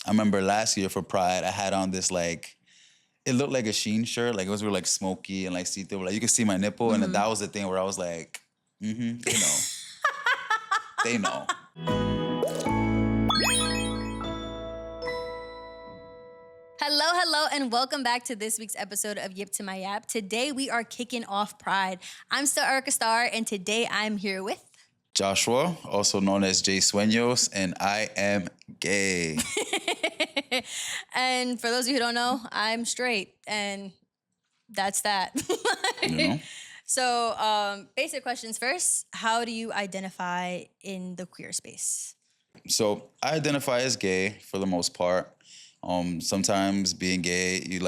I remember last year for Pride, I had on this like, it looked like a Sheen shirt. Like it was really like smoky and like see-through. Like you could see my nipple. And that was the thing where I was like, they know. They know. Hello, and welcome back to this week's episode of Yip to My Yap. Today we are kicking off Pride. I'm still Erica Starr, and today I'm here with Joshua, also known as Jay Sueños, and I am gay. And for those of you who don't know, I'm straight, and that's that. You know? So, basic questions first. How do you identify in the queer space? So I identify as gay for the most part. Sometimes being gay, you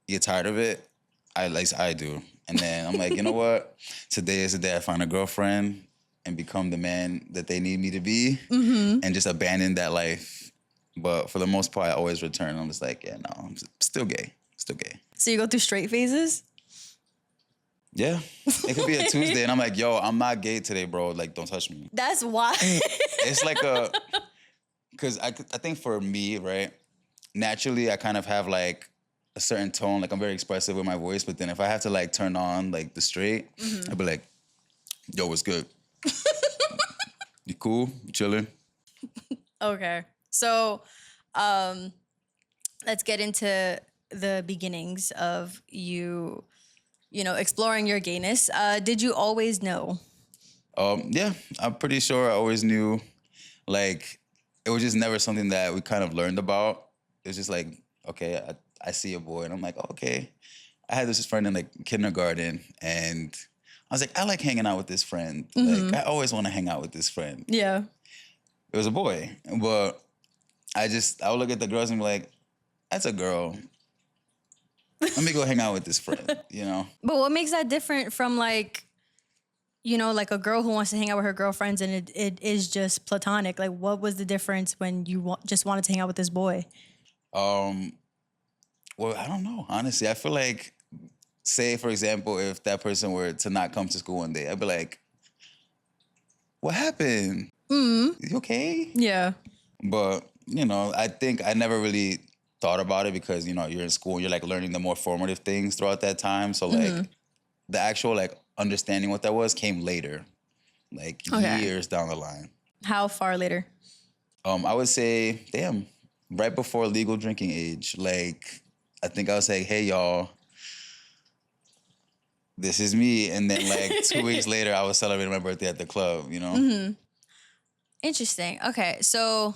get tired of it. At least I do. And then I'm like, you know what? Today is the day I find a girlfriend and become the man that they need me to be and just abandon that life. But for the most part, I always return. I'm just like, yeah, no, I'm still gay. Still gay. So you go through straight phases? Yeah. It could be a Tuesday and I'm like, yo, I'm not gay today, bro. Like, don't touch me. That's why. It's like because I think for me, right, naturally I kind of have like a certain tone. Like I'm very expressive with my voice, but then if I have to like turn on like the straight, I'd be like, yo, what's good? You cool? You chilling? Okay. So, let's get into the beginnings of you exploring your gayness. Did you always know? Yeah, I'm pretty sure I always knew. Like, it was just never something that we kind of learned about. It was just like, okay, I see a boy, and I'm like, oh, okay. I had this friend in like kindergarten, and I was like, I like hanging out with this friend. Like, I always want to hang out with this friend. Yeah. It was a boy, but I would look at the girls and be like, that's a girl. Let me go hang out with this friend, you know? But what makes that different from like a girl who wants to hang out with her girlfriends and it is just platonic? Like, what was the difference when you just wanted to hang out with this boy? Well, I don't know, honestly. I feel like, say, for example, if that person were to not come to school one day, I'd be like, what happened? You okay? Yeah. But, I think I never really thought about it because, you're in school and you're like learning the more formative things throughout that time. So like the actual like understanding what that was came later, like years down the line. How far later? I would say, right before legal drinking age. Like, I think I was like, hey, y'all, this is me. And then like 2 weeks later, I was celebrating my birthday at the club, Interesting. Okay. So,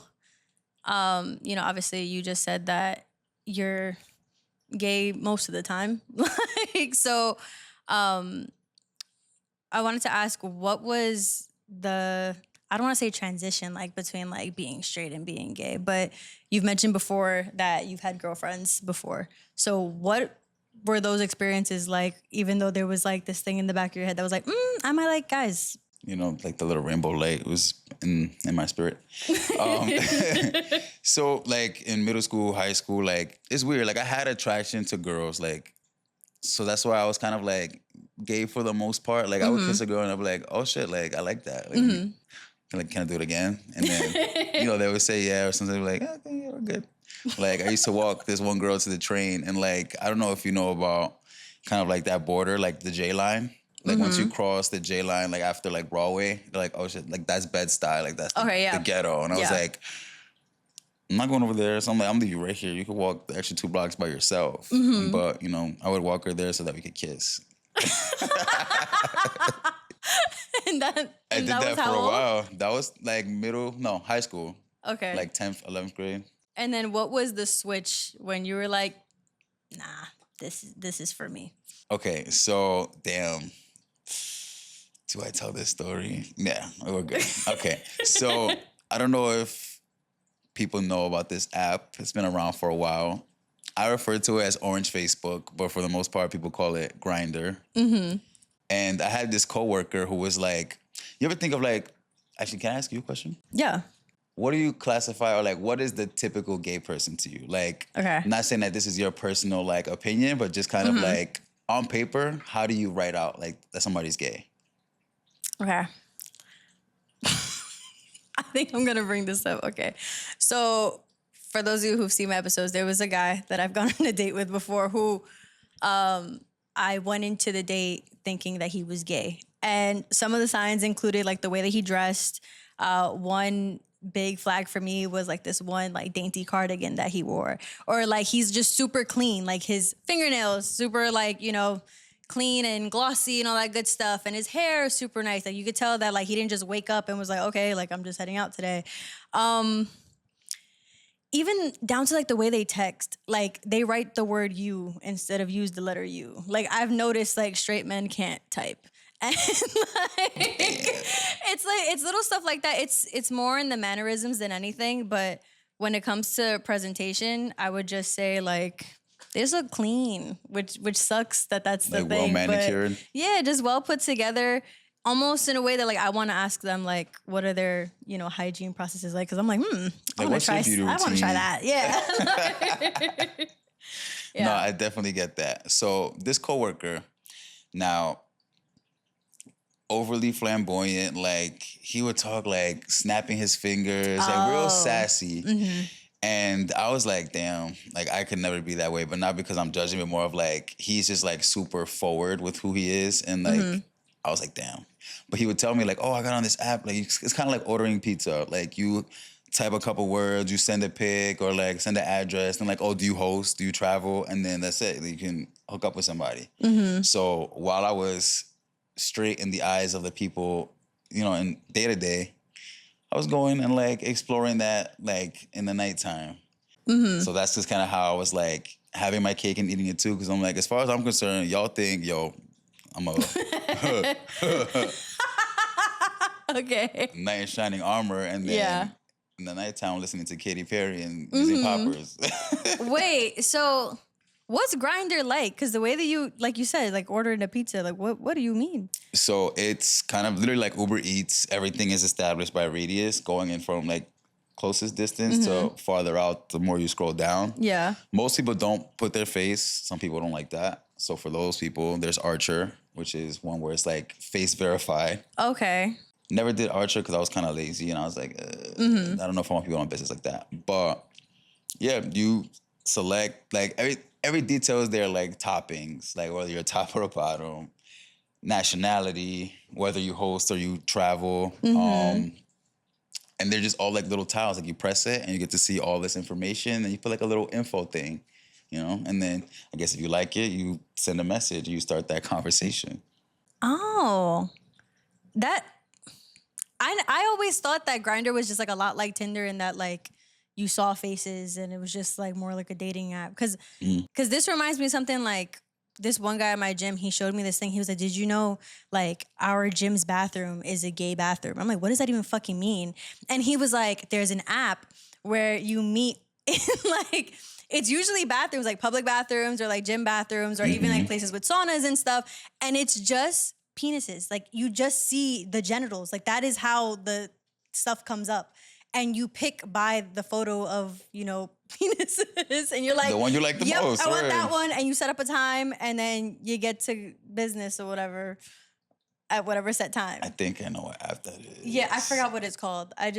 obviously you just said that you're gay most of the time. I wanted to ask, what was I don't want to say transition, like between like being straight and being gay, but you've mentioned before that you've had girlfriends before. So what were those experiences like, even though there was like this thing in the back of your head that was like, I might like guys? Like the little rainbow light was in my spirit. So like in middle school, high school, like it's weird. Like I had attraction to girls, like, so that's why I was kind of like gay for the most part. Like I would kiss a girl and I'd be like, oh shit, like I like that. Like, can I do it again? And then, they would say yeah or something like, okay, yeah, we're good. Like I used to walk this one girl to the train and like, I don't know if you know about kind of like that border, like the J line. Like once you cross the J line, like after like Broadway, they're like, oh shit, like that's Bed-Stuy, like that's the ghetto. And I was like, I'm not going over there. So I'm like, I'm leaving you right here. You could walk the extra 2 blocks by yourself. But, I would walk her there so that we could kiss. I did that for a while. That was like high school. Okay. Like 10th, 11th grade. And then what was the switch when you were like, nah, this is for me? Okay, so damn. Do I tell this story? Yeah, we're good. Okay, so I don't know if people know about this app. It's been around for a while. I refer to it as Orange Facebook, but for the most part, people call it Grindr. And I had this coworker who was like, you ever think of like, actually, can I ask you a question? Yeah. What do you classify, or like, what is the typical gay person to you? Like, I'm not saying that this is your personal like opinion, but just kind of like on paper, how do you write out like that somebody's gay? Okay. I think I'm going to bring this up. Okay. So for those of you who've seen my episodes, there was a guy that I've gone on a date with before who I went into the date thinking that he was gay. And some of the signs included like the way that he dressed. One big flag for me was like this one like dainty cardigan that he wore. Or like he's just super clean, like his fingernails super like, you know, clean and glossy and all that good stuff. And his hair is super nice. Like you could tell that like he didn't just wake up and was like, okay, like I'm just heading out today. Even down to like the way they text, like they write the word you instead of use the letter U. Like I've noticed like straight men can't type. And like, it's little stuff like that. It's more in the mannerisms than anything. But when it comes to presentation, I would just say like they just look clean, which sucks that's the like thing. well manicured. But yeah, just well put together. Almost in a way that like I want to ask them like what are their hygiene processes like, because I'm like I want to try that. Yeah. Yeah. No, I definitely get that. So this coworker, now overly flamboyant, like he would talk like snapping his fingers, like real sassy. Mm-hmm. And I was like, damn, like I could never be that way, but not because I'm judging, but more of like he's just like super forward with who he is, and like I was like, damn. But he would tell me like, oh, I got on this app. Like it's kind of like ordering pizza. Like you type a couple words, you send a pic or like send an address, and like, oh, do you host? Do you travel? And then that's it. Like, you can hook up with somebody. Mm-hmm. So while I was straight in the eyes of the people, in day to day, I was going and like exploring that like in the nighttime. Mm-hmm. So that's just kind of how I was like having my cake and eating it too. Cause I'm like, as far as I'm concerned, y'all think, yo, I'm a okay. knight in shining armor, and then in the nighttime listening to Katy Perry and using poppers. Wait, so what's Grindr like? Because the way that you, like you said, like ordering a pizza, like what do you mean? So it's kind of literally like Uber Eats. Everything is established by radius, going in from like closest distance to farther out the more you scroll down. Yeah. Most people don't put their face. Some people don't like that. So for those people, there's Archer, which is one where it's like face verified. Okay. Never did Archer because I was kind of lazy, and I was like, I don't know if I want people on business like that. But yeah, you select like every detail is there, like toppings, like whether you're top or a bottom, nationality, whether you host or you travel. And they're just all like little tiles. Like you press it and you get to see all this information, and you put like a little info thing, and then I guess if you like it, you send a message, you start that conversation. Oh, that I always thought that Grindr was just like a lot like Tinder, in that like you saw faces and it was just like more like a dating app. Because this reminds me of something like this one guy at my gym. He showed me this thing. He was like, "Did you know like our gym's bathroom is a gay bathroom?" I'm like, "What does that even fucking mean?" And he was like, "There's an app where you meet in like." It's usually bathrooms, like public bathrooms or like gym bathrooms or even like places with saunas and stuff. And it's just penises. Like you just see the genitals. Like that is how the stuff comes up. And you pick by the photo of, penises. And you're like, the one you like the most. I want that one. And you set up a time and then you get to business or whatever at whatever set time. I think I know what app that is. Yeah, I forgot what it's called. I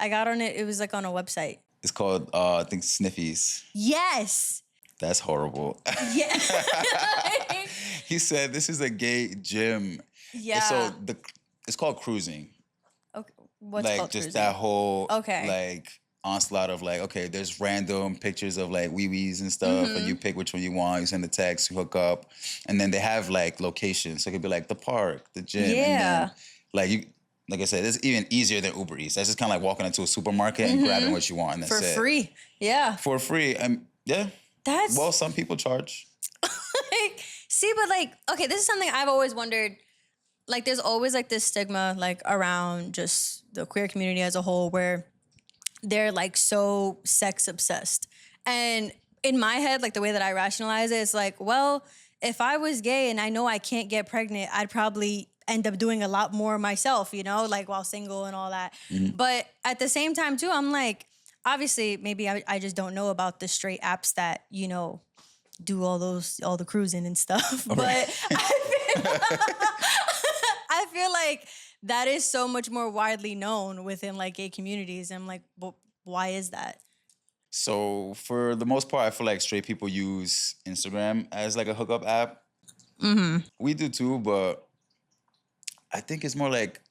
got on it. It was like on a website. It's called, I think, Sniffies. Yes. That's horrible. Yeah. He said, this is a gay gym. Yeah. So it's called cruising. Okay. What's like called just cruising? that whole Okay. like onslaught of like, okay, there's random pictures of like wee-wees and stuff, and you pick which one you want, you send a text, you hook up, and then they have like locations. So it could be like the park, the gym. Yeah. And then, like I said, it's even easier than Uber Eats. That's just kind of like walking into a supermarket and grabbing what you want, and that's For it. free. Yeah. For free. Yeah. That's Well, some people charge. see, but like, okay, this is something I've always wondered. Like, there's always like this stigma like around just the queer community as a whole, where they're like so sex obsessed. And in my head, like the way that I rationalize it, it's like, well, if I was gay and I know I can't get pregnant, I'd probably end up doing a lot more myself, like while single and all that. But at the same time too, I'm like, obviously maybe I just don't know about the straight apps that, do all the cruising and stuff. But I feel like that is so much more widely known within like gay communities. I'm like, well, why is that? So for the most part, I feel like straight people use Instagram as like a hookup app. We do too, but I think it's more like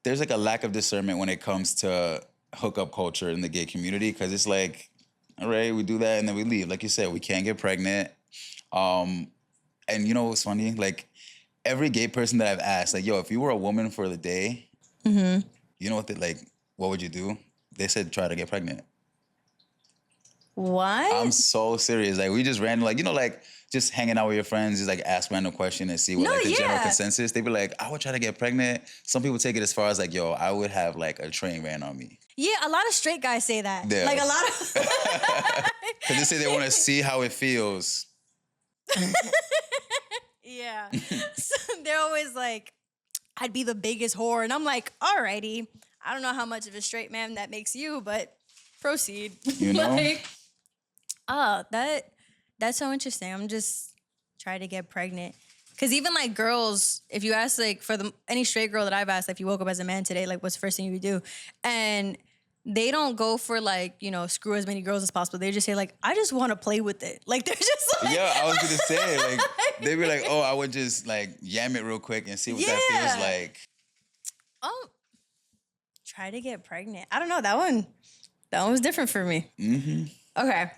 there's like a lack of discernment when it comes to hookup culture in the gay community, because it's like, all right, we do that and then we leave. Like you said, we can't get pregnant. And you know what's funny? Like every gay person that I've asked, like, yo, if you were a woman for the day, you know what what would you do? They said try to get pregnant. What? I'm so serious. Like we just random, like, you know, like just hanging out with your friends, just like ask random question and see what like the general consensus. They be like, I would try to get pregnant. Some people take it as far as like, yo, I would have like a train ran on me. Yeah, a lot of straight guys say that. Yeah. Like a lot of Because they say they want to see how it feels. Yeah. So they're always like, I'd be the biggest whore. And I'm like, alrighty. I don't know how much of a straight man that makes you, but proceed. You know? Like, oh, that's so interesting. I'm just trying to get pregnant. Because even like girls, if you ask like for any straight girl that I've asked, like, if you woke up as a man today, like what's the first thing you would do? And they don't go for like, you know, screw as many girls as possible. They just say like, I just want to play with it. Like they're just like. Yeah, I was going to say, like, they'd be like, oh, I would just like yam it real quick and see what that feels like. Try to get pregnant. I don't know. That one was different for me. Okay.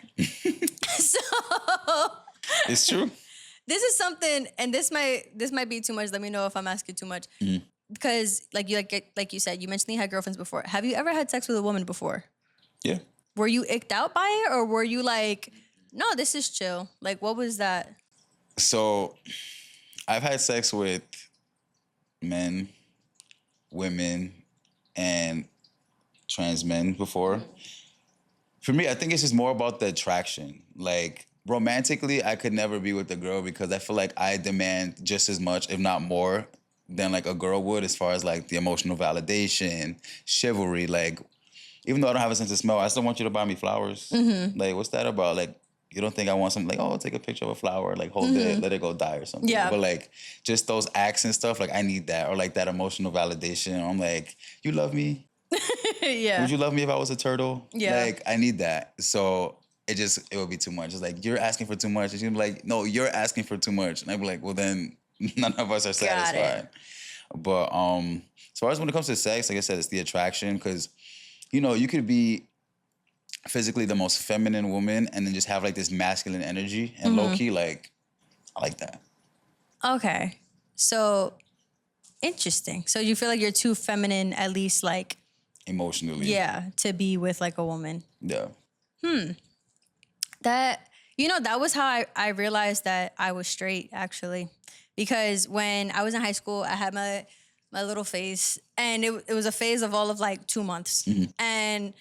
So. It's true. This is something, and this might be too much. Let me know if I'm asking too much. Because like you said, you mentioned you had girlfriends before. Have you ever had sex with a woman before? Yeah. Were you icked out by it, or were you like, no, this is chill? Like, what was that? So, I've had sex with men, women, and trans men before. For me, I think it's just more about the attraction. Like, romantically, I could never be with a girl because I feel like I demand just as much, if not more, than like a girl would, as far as like the emotional validation, chivalry. Like, even though I don't have a sense of smell, I still want you to buy me flowers. Like, what's that about? Like, you don't think I want something like, oh, take a picture of a flower, like hold it, let it go die or something. Yeah. But like, just those acts and stuff, like I need that. Or like that emotional validation. I'm like, you love me? Yeah. Would you love me if I was a turtle? Yeah. Like, I need that. So it would be too much. It's like, you're asking for too much. And she'd be like, no, you're asking for too much. And I'd be like, well, then none of us are satisfied. But as far as when it comes to sex, like I said, it's the attraction. Because, you know, you could be physically the most feminine woman and then just have like this masculine energy. And low-key, like, I like that. Okay. So, interesting. So you feel like you're too feminine, at least like... Emotionally. Yeah, to be with like a woman. Yeah. That, you know, that was how I realized that I was straight, actually. Because when I was in high school, I had my little phase. And it was a phase of all of like 2 months. And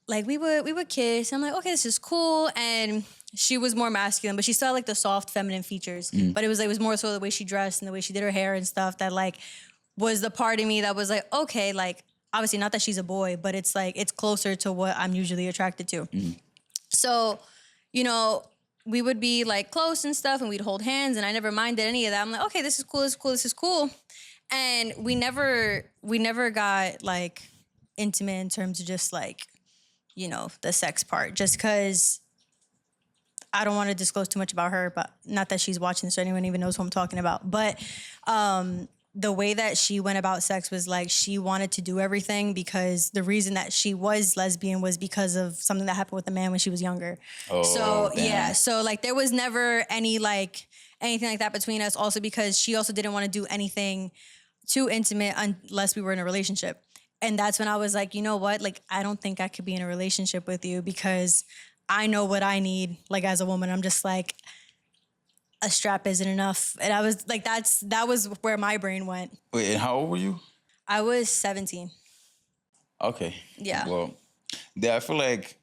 like we would kiss. I'm like, okay, this is cool. And she was more masculine, but she still had like the soft feminine features. But it was more so the way she dressed and the way she did her hair and stuff that like was the part of me that was like, okay, like obviously not that she's a boy, but it's like it's closer to what I'm usually attracted to. So, you know, we would be like close and stuff and we'd hold hands and I never minded any of that. I'm like, okay, this is cool, this is cool, this is cool. And we never got like intimate in terms of just like, you know, the sex part, just because I don't want to disclose too much about her, but not that she's watching this or anyone even knows who I'm talking about. But the way that she went about sex was like she wanted to do everything because the reason that she was lesbian was because of something that happened with a man when she was younger. Oh, so damn. Yeah, so like there was never anything like that between us. Also because she also didn't want to do anything too intimate unless we were in a relationship. And that's when I was like, you know what? Like, I don't think I could be in a relationship with you because I know what I need. Like as a woman, I'm just like, a strap isn't enough. And I was like, that was where my brain went. Wait, and how old were you? I was 17. Okay. Yeah. Well, yeah, I feel like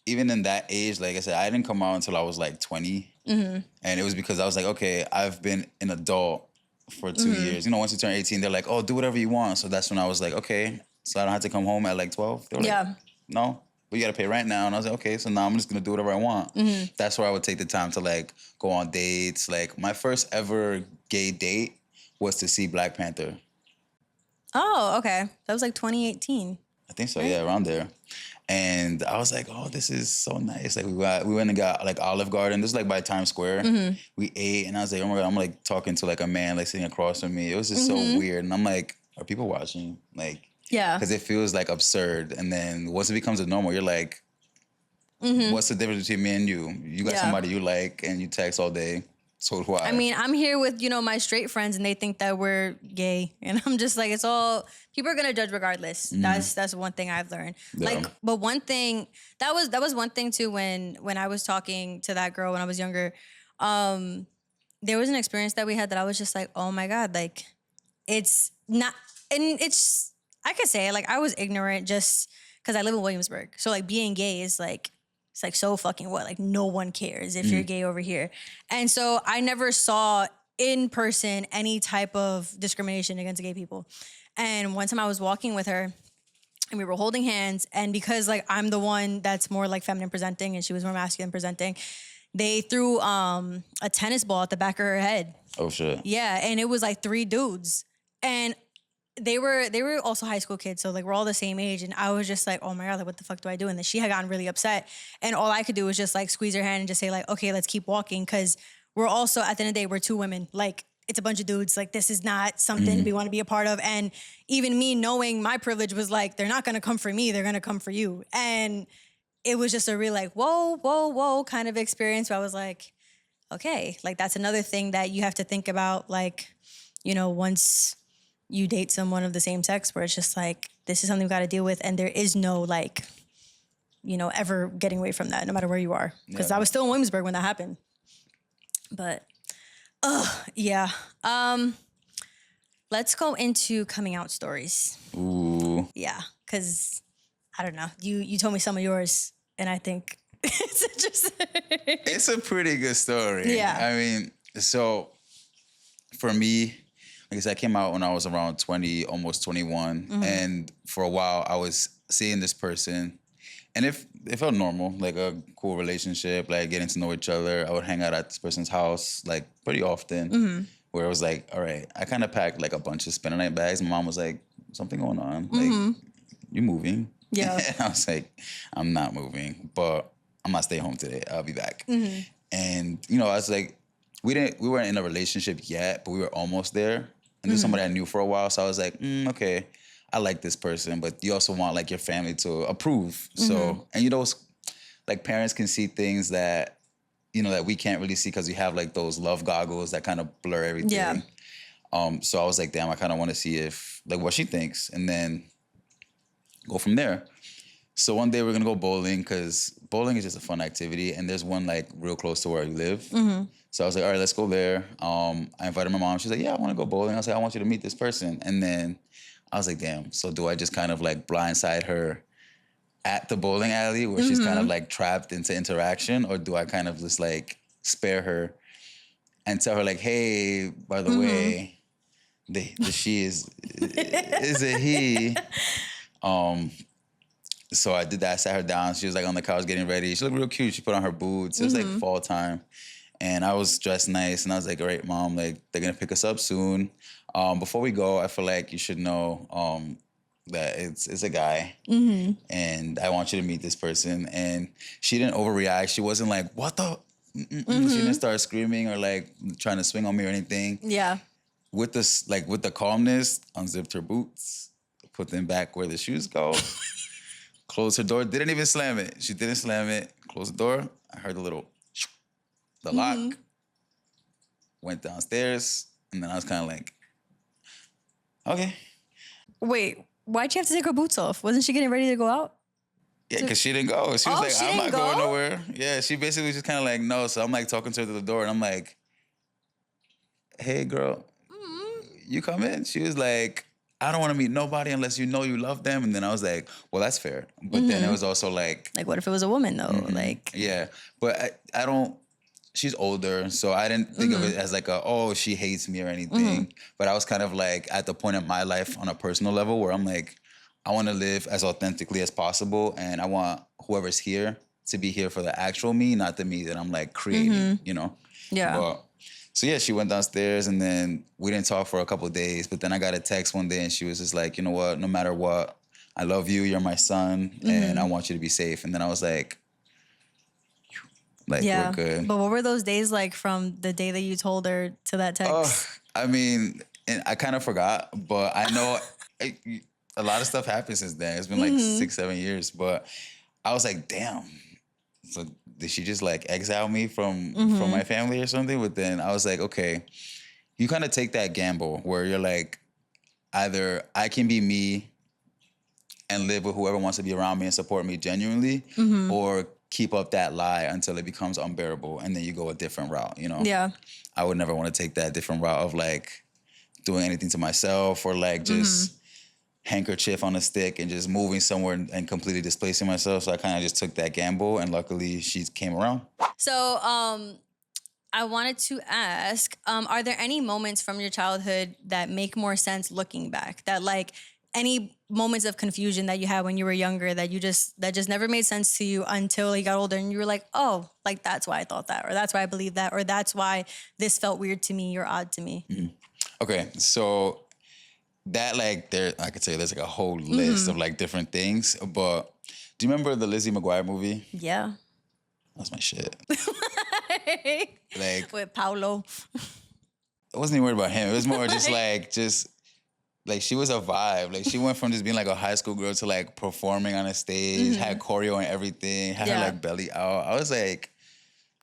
even in that age, like I said, I didn't come out until I was like 20. And it was because I was like, okay, I've been an adult for 2 years. You know, once you turn 18, they're like, oh, do whatever you want. So that's when I was like, okay, so I don't have to come home at like 12. They were like, no. But you got to pay rent now. And I was like, okay, so now I'm just going to do whatever I want. That's where I would take the time to like go on dates. Like my first ever gay date was to see Black Panther. Oh, okay. That was like 2018. I think so, yeah, around there. And I was like, oh, this is so nice. Like we went and got like Olive Garden. This is like by Times Square. We ate and I was like, oh my God, I'm like talking to like a man like sitting across from me. It was just so weird. And I'm like, are people watching? Like, Yeah. because it feels like absurd. And then once it becomes a normal, you're like, what's the difference between me and you? You got somebody you like and you text all day. So do I. I mean, I'm here with, my straight friends and they think that we're gay. And I'm just like, people are going to judge regardless. That's one thing I've learned. Yeah. Like, but one thing, that was one thing too when I was talking to that girl when I was younger. There was an experience that we had that I was just like, oh my God, like it's not, and it's, I could say like I was ignorant just because I live in Williamsburg. So like being gay is like, it's like so fucking what? Like no one cares if you're gay over here. And so I never saw in person any type of discrimination against gay people. And one time I was walking with her and we were holding hands. And because like I'm the one that's more like feminine presenting and she was more masculine presenting, they threw a tennis ball at the back of her head. Oh shit. Yeah. And it was like 3 dudes. And they were also high school kids, so like we're all the same age, and I was just like, oh my God, like what the fuck do I do? And then she had gotten really upset, and all I could do was just like squeeze her hand and just say like, okay, let's keep walking, because we're also at the end of the day we're 2 women, like it's a bunch of dudes, like this is not something we want to be a part of. And even me knowing my privilege was like, they're not gonna come for me, they're gonna come for you. And it was just a real like whoa kind of experience where I was like, okay, like that's another thing that you have to think about, like, once you date someone of the same sex, where it's just like, this is something we've got to deal with. And there is no like, ever getting away from that, no matter where you are. Because I was still in Williamsburg when that happened. But, yeah. Let's go into coming out stories. Ooh. Yeah, because, I don't know, you told me some of yours, and I think it's interesting. It's a pretty good story. Yeah. I mean, so, for me, like I said, I came out when I was around 20, almost 21. And for a while, I was seeing this person. And it felt normal, like a cool relationship, like getting to know each other. I would hang out at this person's house, like, pretty often. Where it was like, all right, I kind of packed, like, a bunch of spend-the-night bags. My mom was like, something going on. Like, you moving? Yeah. And I was like, I'm not moving, but I'm not staying home today. I'll be back. And, I was like, we weren't in a relationship yet, but we were almost there. And there's somebody I knew for a while. So I was like, okay, I like this person. But you also want like your family to approve. So, and like parents can see things that, that we can't really see because we have like those love goggles that kind of blur everything. Yeah. So I was like, damn, I kind of want to see if, like, what she thinks. And then go from there. So one day we're going to go bowling because bowling is just a fun activity. And there's one like real close to where I live. So I was like, all right, let's go there. I invited my mom. She's like, yeah, I want to go bowling. I was like, I want you to meet this person. And then I was like, damn, so do I just kind of like blindside her at the bowling alley where she's kind of like trapped into interaction? Or do I kind of just like spare her and tell her like, hey, by the way, the she is a he? So I did that. I sat her down. She was like on the couch getting ready. She looked real cute. She put on her boots. It was like fall time. And I was dressed nice. And I was like, all right, Mom, like they're going to pick us up soon. Before we go, I feel like you should know that it's a guy. And I want you to meet this person. And she didn't overreact. She wasn't like, what the? She didn't start screaming or like trying to swing on me or anything. Yeah. With this, like with the calmness, unzipped her boots, put them back where the shoes go. Closed her door, didn't even slam it. She didn't slam it. Closed the door. I heard the lock. Went downstairs, and then I was kind of like, okay. Wait, why'd you have to take her boots off? Wasn't she getting ready to go out? Yeah, because she didn't go. She was like, she I'm not didn't going go? nowhere. Yeah, she basically was just kind of like, no. So I'm like talking to her to the door, and I'm like, hey, girl, you come in? She was like, I don't want to meet nobody unless you know you love them. And then I was like, well, that's fair. But then it was also like... Like, what if it was a woman, though? Like... Yeah. But I don't... She's older, so I didn't think of it as like she hates me or anything. But I was kind of like at the point in my life on a personal level where I'm like, I want to live as authentically as possible. And I want whoever's here to be here for the actual me, not the me that I'm like creating, Yeah. But, so yeah, she went downstairs and then we didn't talk for a couple of days. But then I got a text one day and she was just like, you know what, no matter what, I love you, you're my son, and I want you to be safe. And then I was like, Yeah. we're good. But what were those days like from the day that you told her to that text? Oh, I mean, and I kind of forgot, but I know a lot of stuff happened since then. It's been like 6-7 years, but I was like, damn. So did she just like exile me from my family or something? But then I was like, okay, you kind of take that gamble where you're like, either I can be me and live with whoever wants to be around me and support me genuinely, or keep up that lie until it becomes unbearable, and then you go a different route, you know? Yeah. I would never want to take that different route of like doing anything to myself or like just handkerchief on a stick and just moving somewhere and completely displacing myself. So I kind of just took that gamble, and luckily she came around. So I wanted to ask, are there any moments from your childhood that make more sense looking back? That like any moments of confusion that you had when you were younger that just never made sense to you until you got older and you were like, oh, like that's why I thought that, or that's why I believed that, or that's why this felt weird to me or odd to me. Okay, so that like I could say there's like a whole list of like different things, but do you remember the Lizzie McGuire movie? Yeah. That's my shit. Like with Paulo. I wasn't even worried about him. It was more just like she was a vibe. Like she went from just being like a high school girl to like performing on a stage, had choreo and everything, had her like belly out. I was like,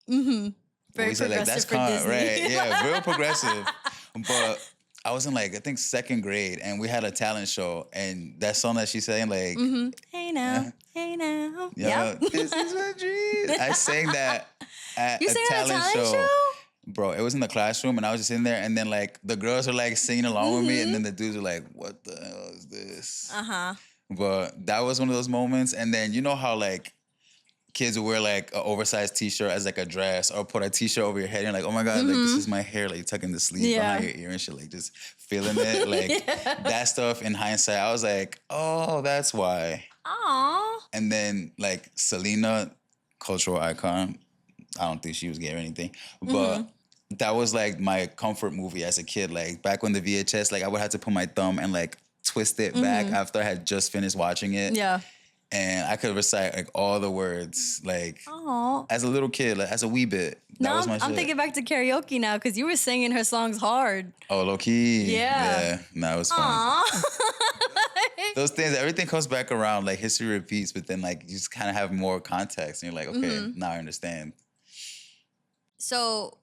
very progressive like, that's for Disney. right? Yeah, real progressive. But I was in like I think 2nd grade, and we had a talent show, and that song that she sang like, hey now, hey now, yeah, this is my dream. I sang that at you a sang at a talent talent show? Bro, it was in the classroom, and I was just in there, and then like the girls were like singing along with me, and then the dudes were like, "What the hell is this?" But that was one of those moments, and then you know how like kids would wear like an oversized T-shirt as like a dress, or put a T-shirt over your head, and you're like, "Oh my god, like this is my hair," like tucking the sleeve behind your ear and shit, like just feeling it, like that stuff. In hindsight, I was like, "Oh, that's why." Aww. And then like Selena, cultural icon. I don't think she was gay or anything, but that was like my comfort movie as a kid. Like back when the VHS, like I would have to put my thumb and like twist it back after I had just finished watching it. Yeah. And I could recite like all the words, like as a little kid, like as a wee bit. That was my I'm shit. thinking back to karaoke now because you were singing her songs hard. Oh, low key. Yeah. No, it was fun. Those things, everything comes back around. Like history repeats, but then like you just kind of have more context, and you're like, okay, now I understand. So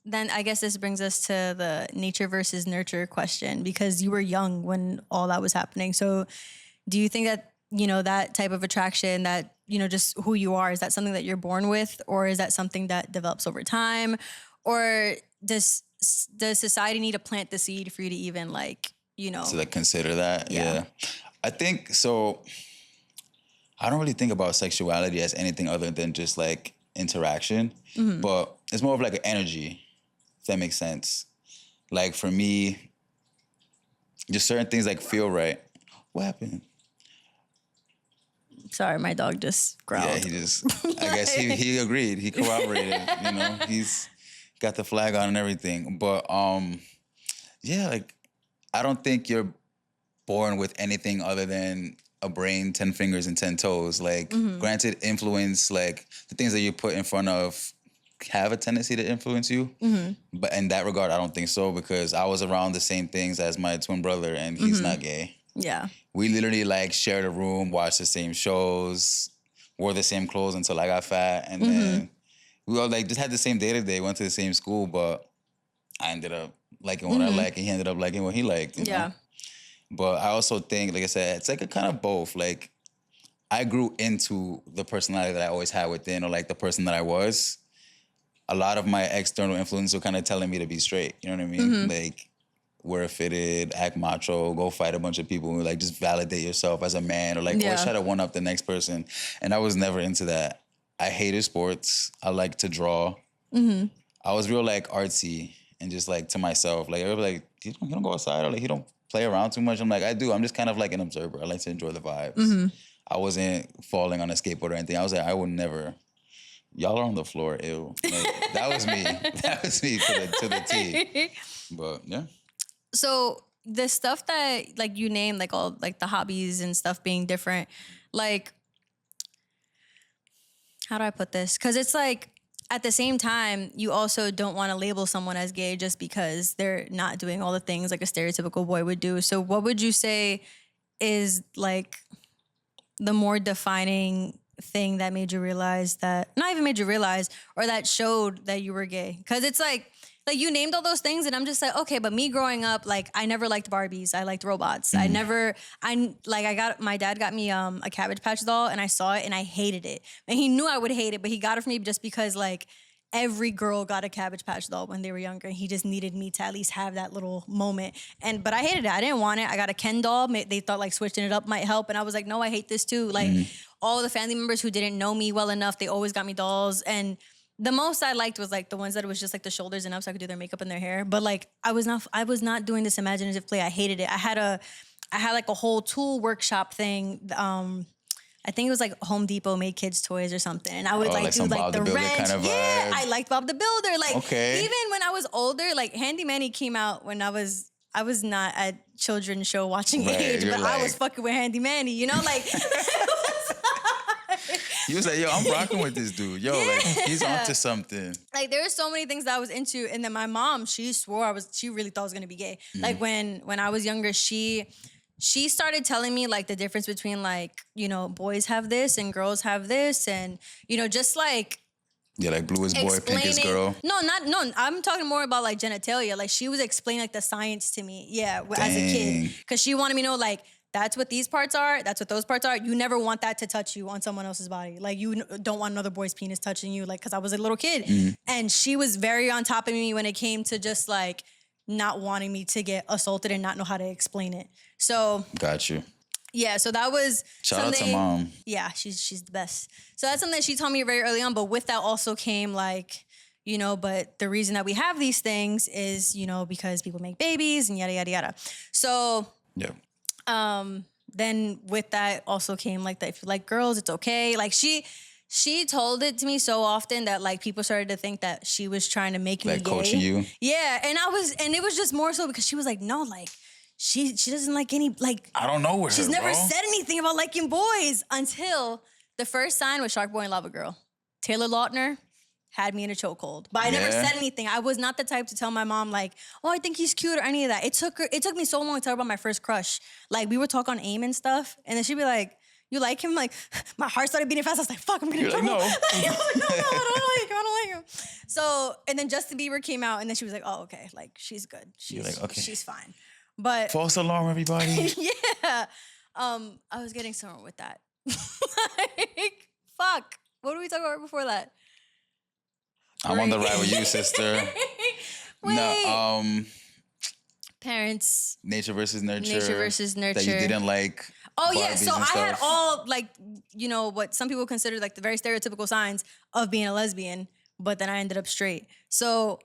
then I guess this brings us to the nature versus nurture question, because you were young when all that was happening. So do you think that, you know, that type of attraction, that, you know, just who you are, is that something that you're born with, or is that something that develops over time? Or does society need to plant the seed for you to even like, you know? To like consider that? Yeah. I think so. I don't really think about sexuality as anything other than just like interaction, but it's more of like an energy, if that makes sense. Like for me, just certain things like feel right. What happened? Sorry, my dog just growled. Yeah, he just, I guess he agreed. He corroborated, you know, he's got the flag on and everything. But yeah, like I don't think you're born with anything other than a brain, 10 fingers and 10 toes. Like granted, influence, like the things that you put in front of have a tendency to influence you. But in that regard, I don't think so, because I was around the same things as my twin brother, and he's not gay. Yeah. We literally like shared a room, watched the same shows, wore the same clothes until I got fat. And then we all like just had the same day-to-day, went to the same school, but I ended up liking what I like, and he ended up liking what he liked. You know? But I also think, like I said, it's like a kind of both. Like I grew into the personality that I always had within, or like the person that I was. A lot of my external influences were kind of telling me to be straight. You know what I mean? Like wear fitted, act macho, go fight a bunch of people, like just validate yourself as a man, or like always try to one up the next person. And I was never into that. I hated sports. I like to draw. I was real like artsy and just like to myself. Like everybody like, you don't go outside, or like you don't play around too much. I'm like, I do. I'm just kind of like an observer. I like to enjoy the vibes. I wasn't falling on a skateboard or anything. I was like, I would never. Y'all are on the floor, ew. Like, that was me. That was me to the T. But yeah. So the stuff that like you named, like all like the hobbies and stuff being different, like how do I put this? Because it's like at the same time, you also don't want to label someone as gay just because they're not doing all the things like a stereotypical boy would do. So what would you say is like the more defining thing that made you realize that, not even made you realize, or that showed that you were gay? Because it's like you named all those things and I'm just like, okay, but me growing up, like I never liked Barbies. I liked robots. My dad got me a Cabbage Patch doll and I saw it and I hated it. And he knew I would hate it, but he got it for me just because like every girl got a Cabbage Patch doll when they were younger. And he just needed me to at least have that little moment. But I hated it. I didn't want it. I got a Ken doll. They thought like switching it up might help. And I was like, no, I hate this too. Like all the family members who didn't know me well enough, they always got me dolls. And the most I liked was like the ones that it was just like the shoulders and up so I could do their makeup and their hair. But like I was not doing this imaginative play. I hated it. I had like a whole tool workshop thing. I think it was like Home Depot made kids toys or something. And I would like do like the wrench. Kind of yeah, I liked Bob the Builder. Like even when I was older, like Handy Manny came out when I was not at children's show watching age, but like, I was fucking with Handy Manny, you know, like he was like, yo, I'm rocking with this dude. Yo, like he's onto something. Like there were so many things that I was into. And then my mom, she swore she really thought I was gonna be gay. Like when I was younger, she started telling me like the difference between like, you know, boys have this and girls have this. And, you know, just like like blue is boy, pink is girl. No, I'm talking more about like genitalia. Like she was explaining like the science to me. Yeah, as a kid. Cause she wanted me to know like, that's what these parts are. That's what those parts are. You never want that to touch you on someone else's body. Like you don't want another boy's penis touching you. Like, cause I was a little kid and she was very on top of me when it came to just like not wanting me to get assaulted and not know how to explain it. So got you. Yeah, so that was shout out to mom. Yeah, she's the best. So that's something that she told me very early on. But with that also came like, you know, but the reason that we have these things is, you know, because people make babies and yada yada yada. So yeah. Then with that also came like that if you like girls, it's okay. Like she told it to me so often that like people started to think that she was trying to make me gay. Like coaching you? Yeah, and it was just more so because she was like, no, like she doesn't like any like I don't know where she's never said anything about liking boys until the first sign was Shark Boy and Lava Girl. Taylor Lautner had me in a chokehold. But I never said anything. I was not the type to tell my mom like, oh, I think he's cute or any of that. It took me so long to tell her about my first crush. Like we would talk on AIM and stuff. And then she'd be like, you like him? Like my heart started beating fast. I was like, fuck, I'm getting in trouble. Like, no. I was like, no, I don't like him. So, and then Justin Bieber came out and then she was like, oh, okay. Like she's good. She's like, okay. She's fine. But false alarm, everybody. Yeah. I was getting somewhere with that. Like, fuck. What did we talk about before that? I'm on the ride with you, sister. Wait. No, parents. Nature versus nurture. Nature versus nurture. That you didn't like. Oh yeah, so I had all like, you know, what some people consider like the very stereotypical signs of being a lesbian, but then I ended up straight. So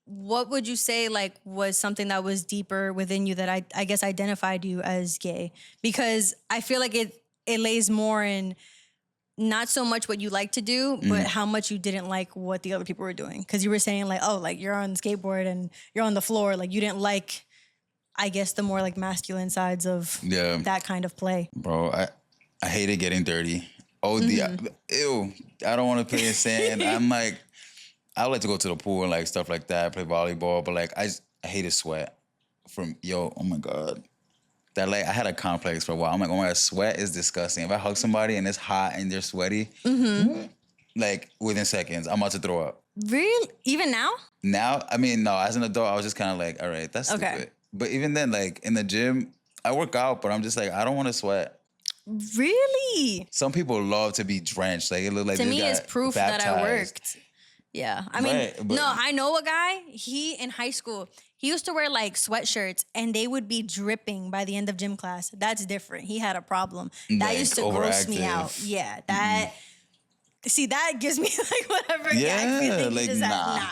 what would you say like was something that was deeper within you that I guess identified you as gay? Because I feel like it lays more in not so much what you like to do, but how much you didn't like what the other people were doing. Because you were saying like, oh, like you're on the skateboard and you're on the floor. Like you didn't like, I guess, the more like masculine sides of that kind of play. Bro, I hated getting dirty. Oh, ew. I don't want to play in sand. I'm like, I like to go to the pool and like stuff like that, play volleyball. But like, I hated sweat. Oh my God. That like I had a complex for a while. I'm like, oh my God, sweat is disgusting. If I hug somebody and it's hot and they're sweaty, like within seconds, I'm about to throw up. Really? Even now? Now, I mean, no. As an adult, I was just kind of like, all right, that's stupid. But even then, like in the gym, I work out, but I'm just like, I don't want to sweat. Really? Some people love to be drenched. Like it looked like to me, it's proof baptized. that I worked. Yeah, I mean, no, I know a guy. He in high school. He used to wear like sweatshirts and they would be dripping by the end of gym class. That's different. He had a problem. That like, used to gross me out. Yeah, that. See, that gives me like whatever gag feeling. Like, nah.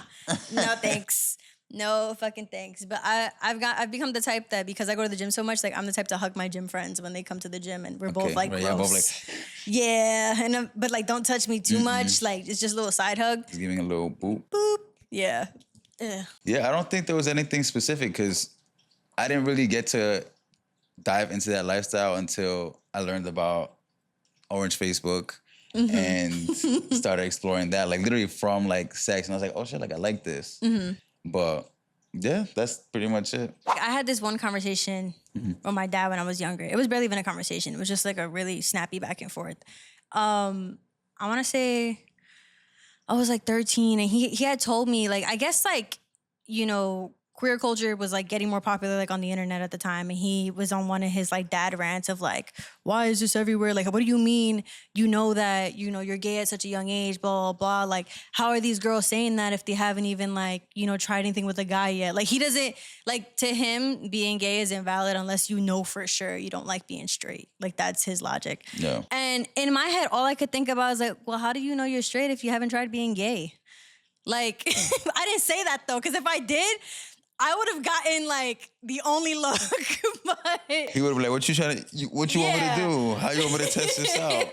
No thanks. No fucking thanks. But I've become the type that because I go to the gym so much, like I'm the type to hug my gym friends when they come to the gym and we're both like gross. Yeah, both like, yeah, but like don't touch me too much. Like it's just a little side hug. Just giving a little boop. Boop. Yeah. Yeah, I don't think there was anything specific because I didn't really get to dive into that lifestyle until I learned about Orange Facebook and started exploring that, like literally from like sex. And I was like, oh shit, like I like this. But yeah, that's pretty much it. Like, I had this one conversation with my dad when I was younger. It was barely even a conversation. It was just like a really snappy back and forth. I want to say I was like 13 and he had told me, like, I guess like, you know, queer culture was like getting more popular like on the internet at the time, and he was on one of his like dad rants of like, why is this everywhere? Like, what do you mean you know that, you know, you're gay at such a young age, blah, blah, blah. Like, how are these girls saying that if they haven't even like, you know, tried anything with a guy yet? Like, he doesn't, like, to him, being gay is invalid unless you know for sure you don't like being straight. Like, that's his logic. Yeah. And in my head, all I could think about is like, well, how do you know you're straight if you haven't tried being gay? Like, I didn't say that though, because if I did, I would have gotten like the only look, but He would have been like, what you trying to, what you want me to do? How you want me to test this out?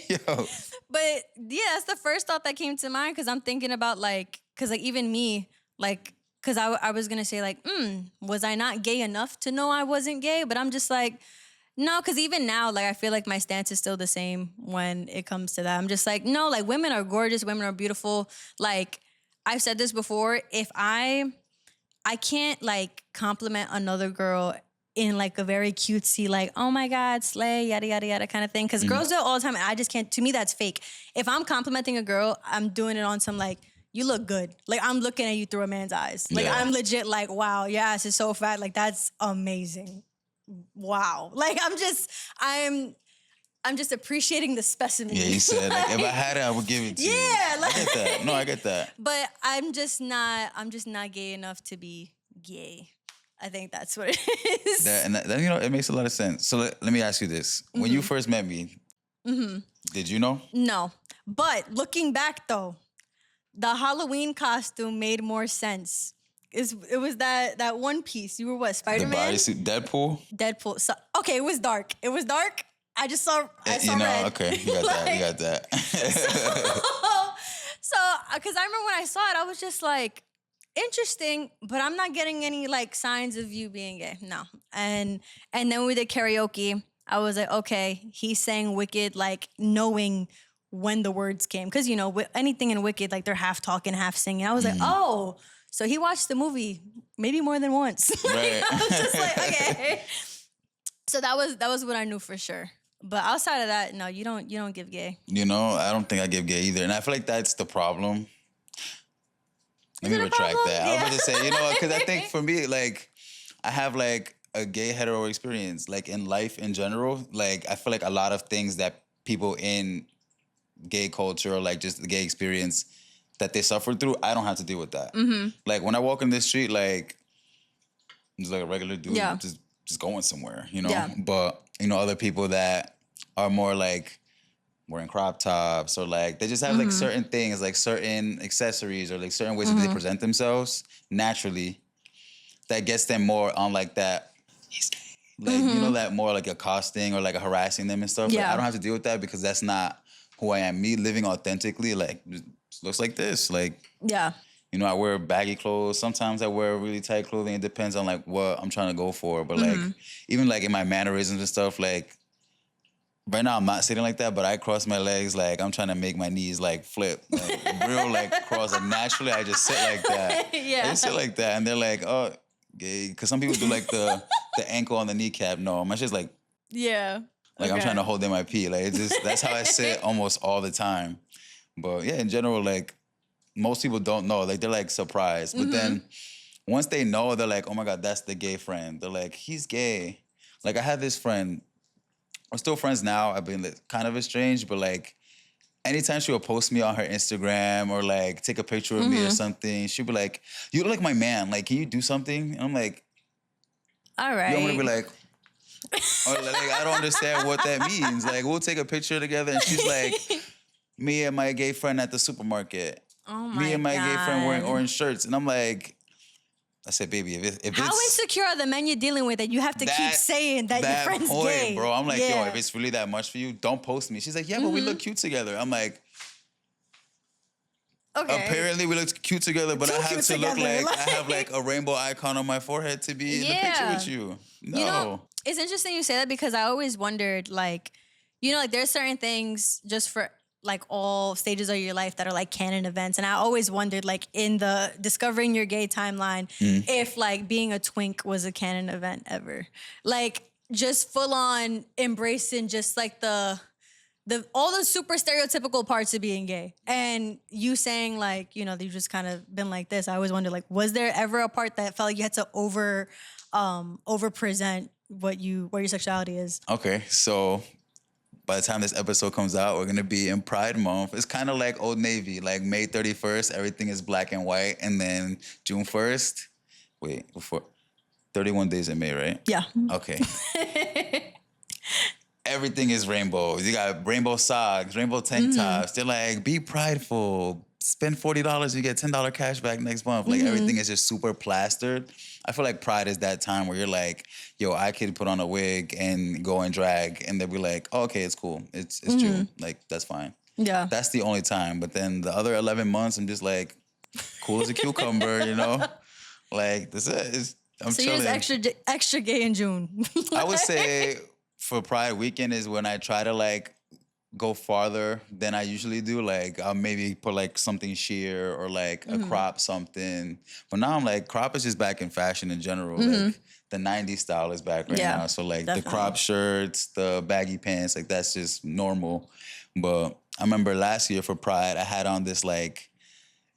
Yo. But yeah, that's the first thought that came to mind, because I'm thinking about like, because like even me, like, because I was going to say like, was I not gay enough to know I wasn't gay? But I'm just like, no, because even now, like, I feel like my stance is still the same when it comes to that. I'm just like, no, like, women are gorgeous, women are beautiful. Like, I've said this before, if I can't like compliment another girl in like a very cutesy, like, oh my God, slay, yada, yada, yada kind of thing. Because girls do it all the time and I just can't, to me, that's fake. If I'm complimenting a girl, I'm doing it on some like, you look good. Like, I'm looking at you through a man's eyes. Like, I'm legit like, wow, your ass is so fat. Like, that's amazing. Wow. Like, I'm just appreciating the specimen. Yeah, you said like, if I had it, I would give it to you. Yeah, like, I get that. No, I get that. But I'm just not gay enough to be gay. I think that's what it is. That, you know, it makes a lot of sense. So let me ask you this: when you first met me, did you know? No, but looking back though, the Halloween costume made more sense. It was that one piece. You were what, Spider-Man? The bodysuit, Deadpool. So, okay, it was dark. I saw red. Okay, you got that. You got that. So, because I remember when I saw it, I was just like, interesting, but I'm not getting any like signs of you being gay. No. And then we did karaoke. I was like, okay, he's saying Wicked, like knowing when the words came. Because, you know, anything in Wicked, like they're half talking, half singing. I was like, oh, so he watched the movie maybe more than once. Right. I was just like, okay. So that was what I knew for sure. But outside of that, no, you don't give gay. You know, I don't think I give gay either. And I feel like that's the problem. Let me retract that. I was about to say, you know, because I think for me, like, I have like a gay hetero experience, like in life in general. Like, I feel like a lot of things that people in gay culture or like just the gay experience that they suffer through, I don't have to deal with that. Like, when I walk in the street, like, just like a regular dude, just going somewhere, you know? Yeah. But, you know, other people that are more like wearing crop tops or like, they just have like certain things, like certain accessories or like certain ways that they present themselves naturally that gets them more on like that, like, you know, that more like accosting or like a harassing them and stuff. Yeah. Like, I don't have to deal with that because that's not who I am. Me living authentically, like, just looks like this. Like, Yeah. you know, I wear baggy clothes. Sometimes I wear really tight clothing. It depends on like what I'm trying to go for. But like, even like in my mannerisms and stuff, like right now I'm not sitting like that, but I cross my legs like I'm trying to make my knees like flip. Like, real like cross. Like naturally I just sit like that. Yeah. I just sit like that. And they're like, oh, gay. Because some people do like the ankle on the kneecap. No, my shit's like, Yeah. like I'm trying to hold in my pee. Like it's just, that's how I sit almost all the time. But yeah, in general, like most people don't know. Like they're like surprised. But then once they know, they're like, oh my God, that's the gay friend. They're like, he's gay. Like I had this friend, we're still friends now. I've been like, kind of estranged, but like anytime she would post me on her Instagram or like take a picture of me or something, she'd be like, you look like my man. Like, can you do something? And I'm like, all right. you want me to be like, or like, I don't understand what that means. Like, we'll take a picture together and she's like, me and my gay friend at the supermarket. Oh my me and my God. gay friend wearing orange shirts. And I'm like, I said, baby, if how it's... insecure are the men you're dealing with that you have to keep saying that your friend's point, gay? bro. I'm like, yo, if it's really that much for you, don't post me. She's like, yeah, but we look cute together. I'm like... Okay. Apparently we looked cute together, but Too I have cute to look together, like I have like a rainbow icon on my forehead to be in the picture with you. No. You know, it's interesting you say that because I always wondered, like, you know, like there's certain things just for like all stages of your life that are like canon events. And I always wondered, like, in the discovering your gay timeline, if like being a twink was a canon event ever. Like, just full on embracing just like the all the super stereotypical parts of being gay. And you saying like, you know, you've just kind of been like this. I always wonder, like, was there ever a part that felt like you had to over present what your sexuality is? Okay, so by the time this episode comes out, we're gonna be in Pride Month. It's kind of like Old Navy, like May 31st, everything is black and white, and then June 1st, before 31 days in May, right? Yeah. Okay. Everything is rainbow. You got rainbow socks, rainbow tank tops. They're like, be prideful. Spend $40, you get $10 cash back next month. Like everything is just super plastered. I feel like Pride is that time where you're like, yo, I could put on a wig and go and drag, and they'll be like, oh, okay, it's cool. It's June. Like, that's fine. Yeah. That's the only time. But then the other 11 months, I'm just like, cool as a cucumber, you know? Like, that's it. I'm so chilling. you're just extra gay in June. I would say for Pride weekend is when I try to like go farther than I usually do. Like I'll maybe put like something sheer or like a crop something. But now I'm like, crop is just back in fashion in general. Like the 90s style is back right now. So like the crop shirts, the baggy pants, like that's just normal. But I remember last year for Pride, I had on this like,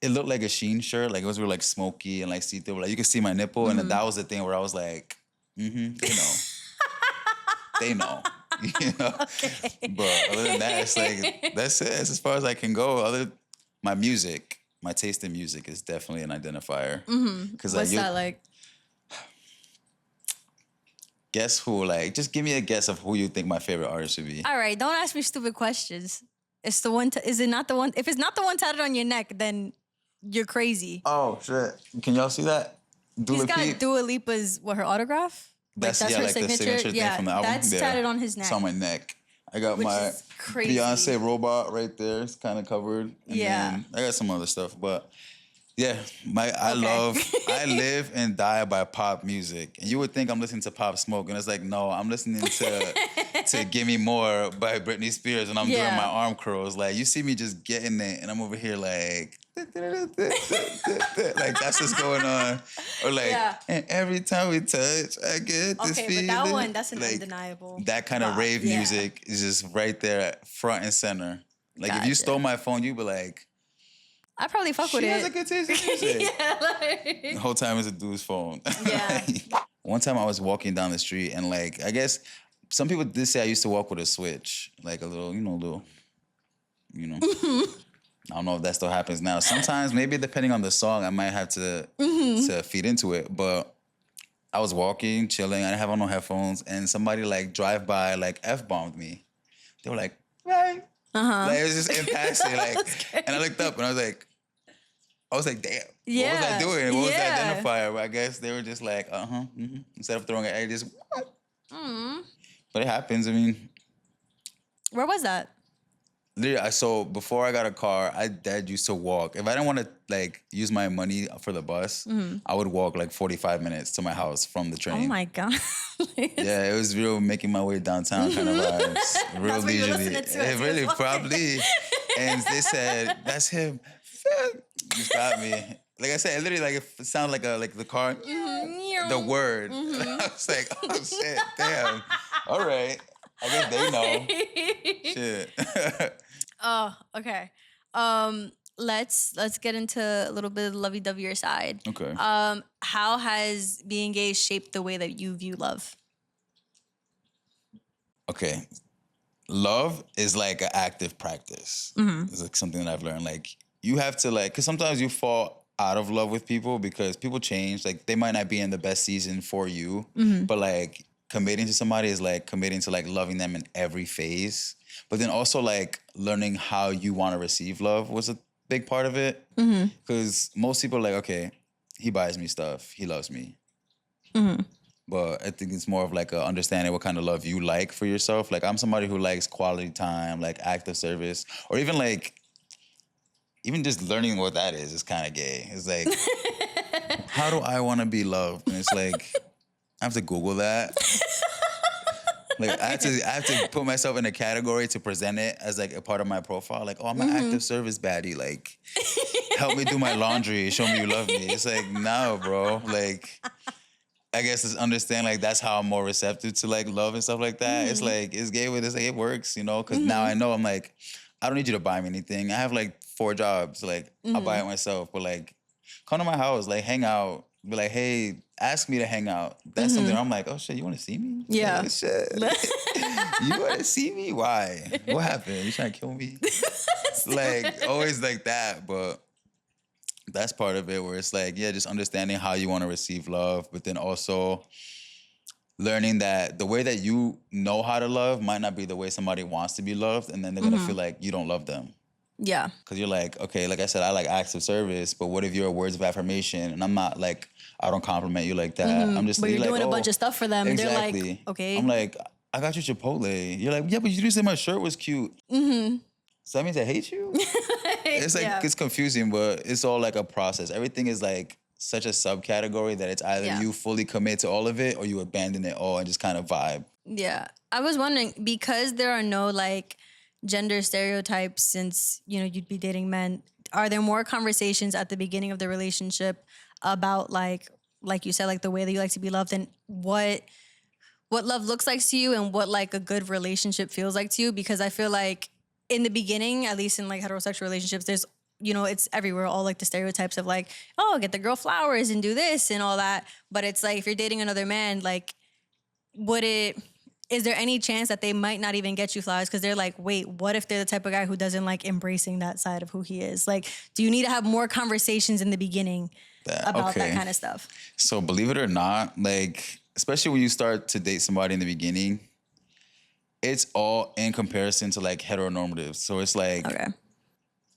it looked like a Sheen shirt. Like it was really like smoky and like see-through. Like you could see my nipple. And then that was the thing where I was like, they know. They know. You know? Okay. But other than that, it's like, that's it. That's as far as I can go. My music, my taste in music is definitely an identifier. What's that like? Guess who? Like, just give me a guess of who you think my favorite artist would be. All right, don't ask me stupid questions. It's the one, is it not the one? If it's not the one tatted on your neck, then you're crazy. Oh, shit. Can y'all see that? He's got Dua Lipa's, her autograph? That's her like signature? The signature thing from the album. That's tatted on his neck. It's on my neck. I got my Beyonce robot right there. It's kind of covered. And then I got some other stuff, but yeah, I live and die by pop music. And you would think I'm listening to Pop Smoke, and it's like, no, I'm listening to Give Me More by Britney Spears, and I'm doing my arm curls. Like, you see me just getting it, and I'm over here like, like that's what's going on. Or like, and every time we touch, I get this feeling. But that one, that's an undeniable. That kind of rave music is just right there, front and center. Like, if you stole my phone, you'd be like, I probably fuck with it. She has a good taste in music. The whole time it's a dude's phone. Yeah. One time I was walking down the street and like, I guess some people did say I used to walk with a switch. Like a little, I don't know if that still happens now. Sometimes, maybe depending on the song, I might have to feed into it. But I was walking, chilling, I didn't have on no headphones, and somebody like drive by, like F-bombed me. They were like, right. Like it was just in passing, like, and I looked up and I was like, damn. What was I doing? What was the identifier? But I guess they were just like, instead of throwing an egg, just. But it happens. I mean, where was that? Literally, so before I got a car, Dad used to walk. If I didn't want to like use my money for the bus, I would walk like 45 minutes to my house from the train. Oh my God. Yeah, it was real making my way downtown kind of vibes. Real leisurely. It really probably. And they said, that's him. You got me. Like I said, it literally like it sounded like the car. The word. I was like, oh shit, damn. All right. I guess they know. Shit. Oh, okay. Let's get into a little bit of the lovey-dovey side. Okay. How has being gay shaped the way that you view love? Okay. Love is like an active practice. It's like something that I've learned. Like you have to like, because sometimes you fall out of love with people because people change. Like they might not be in the best season for you, but like committing to somebody is like committing to like loving them in every phase. But then also like learning how you want to receive love was a big part of it. Because most people are like, okay, he buys me stuff. He loves me. But I think it's more of like a understanding what kind of love you like for yourself. Like I'm somebody who likes quality time, like active service, or even like even just learning what that is kind of gay. It's like, how do I want to be loved? And it's like, I have to Google that. Like I have to put myself in a category to present it as like a part of my profile. Like, oh, I'm an active service baddie. Like, help me do my laundry. Show me you love me. It's like, no, bro. Like, I guess it's understand like that's how I'm more receptive to like love and stuff like that. It's like it's gay with it's like it works, you know. Because now I know I'm like, I don't need you to buy me anything. I have like 4 jobs. Like I'll buy it myself. But like, come to my house, like hang out. Be like, hey, ask me to hang out. That's something I'm like, oh shit, you want to see me? Yeah. Like, shit. You want to see me? Why? What happened? You trying to kill me? Like always like that. But that's part of it where it's like, yeah, just understanding how you want to receive love, but then also learning that the way that you know how to love might not be the way somebody wants to be loved, and then they're gonna feel like you don't love them. Yeah. Because you're like, okay, like I said, I like acts of service, but what if your words of affirmation, and I'm not like, I don't compliment you like that. I'm just But you're like, doing a bunch of stuff for them. Exactly. And they're like, okay. I'm like, I got you Chipotle. You're like, yeah, but you just said my shirt was cute. So that means I hate you? It's like, it's confusing, but it's all like a process. Everything is like such a subcategory that it's either you fully commit to all of it or you abandon it all and just kind of vibe. Yeah. I was wondering, because there are no like gender stereotypes since, you know, you'd be dating men, are there more conversations at the beginning of the relationship about like you said, like the way that you like to be loved and what love looks like to you and what like a good relationship feels like to you? Because I feel like in the beginning, at least in like heterosexual relationships, there's, you know, it's everywhere, all like the stereotypes of like, oh, get the girl flowers and do this and all that. But it's like, if you're dating another man, like, is there any chance that they might not even get you flowers because they're like, wait, what if they're the type of guy who doesn't like embracing that side of who he is? Like, do you need to have more conversations in the beginning about that kind of stuff? So believe it or not, like, especially when you start to date somebody in the beginning, it's all in comparison to like heteronormative. So it's like,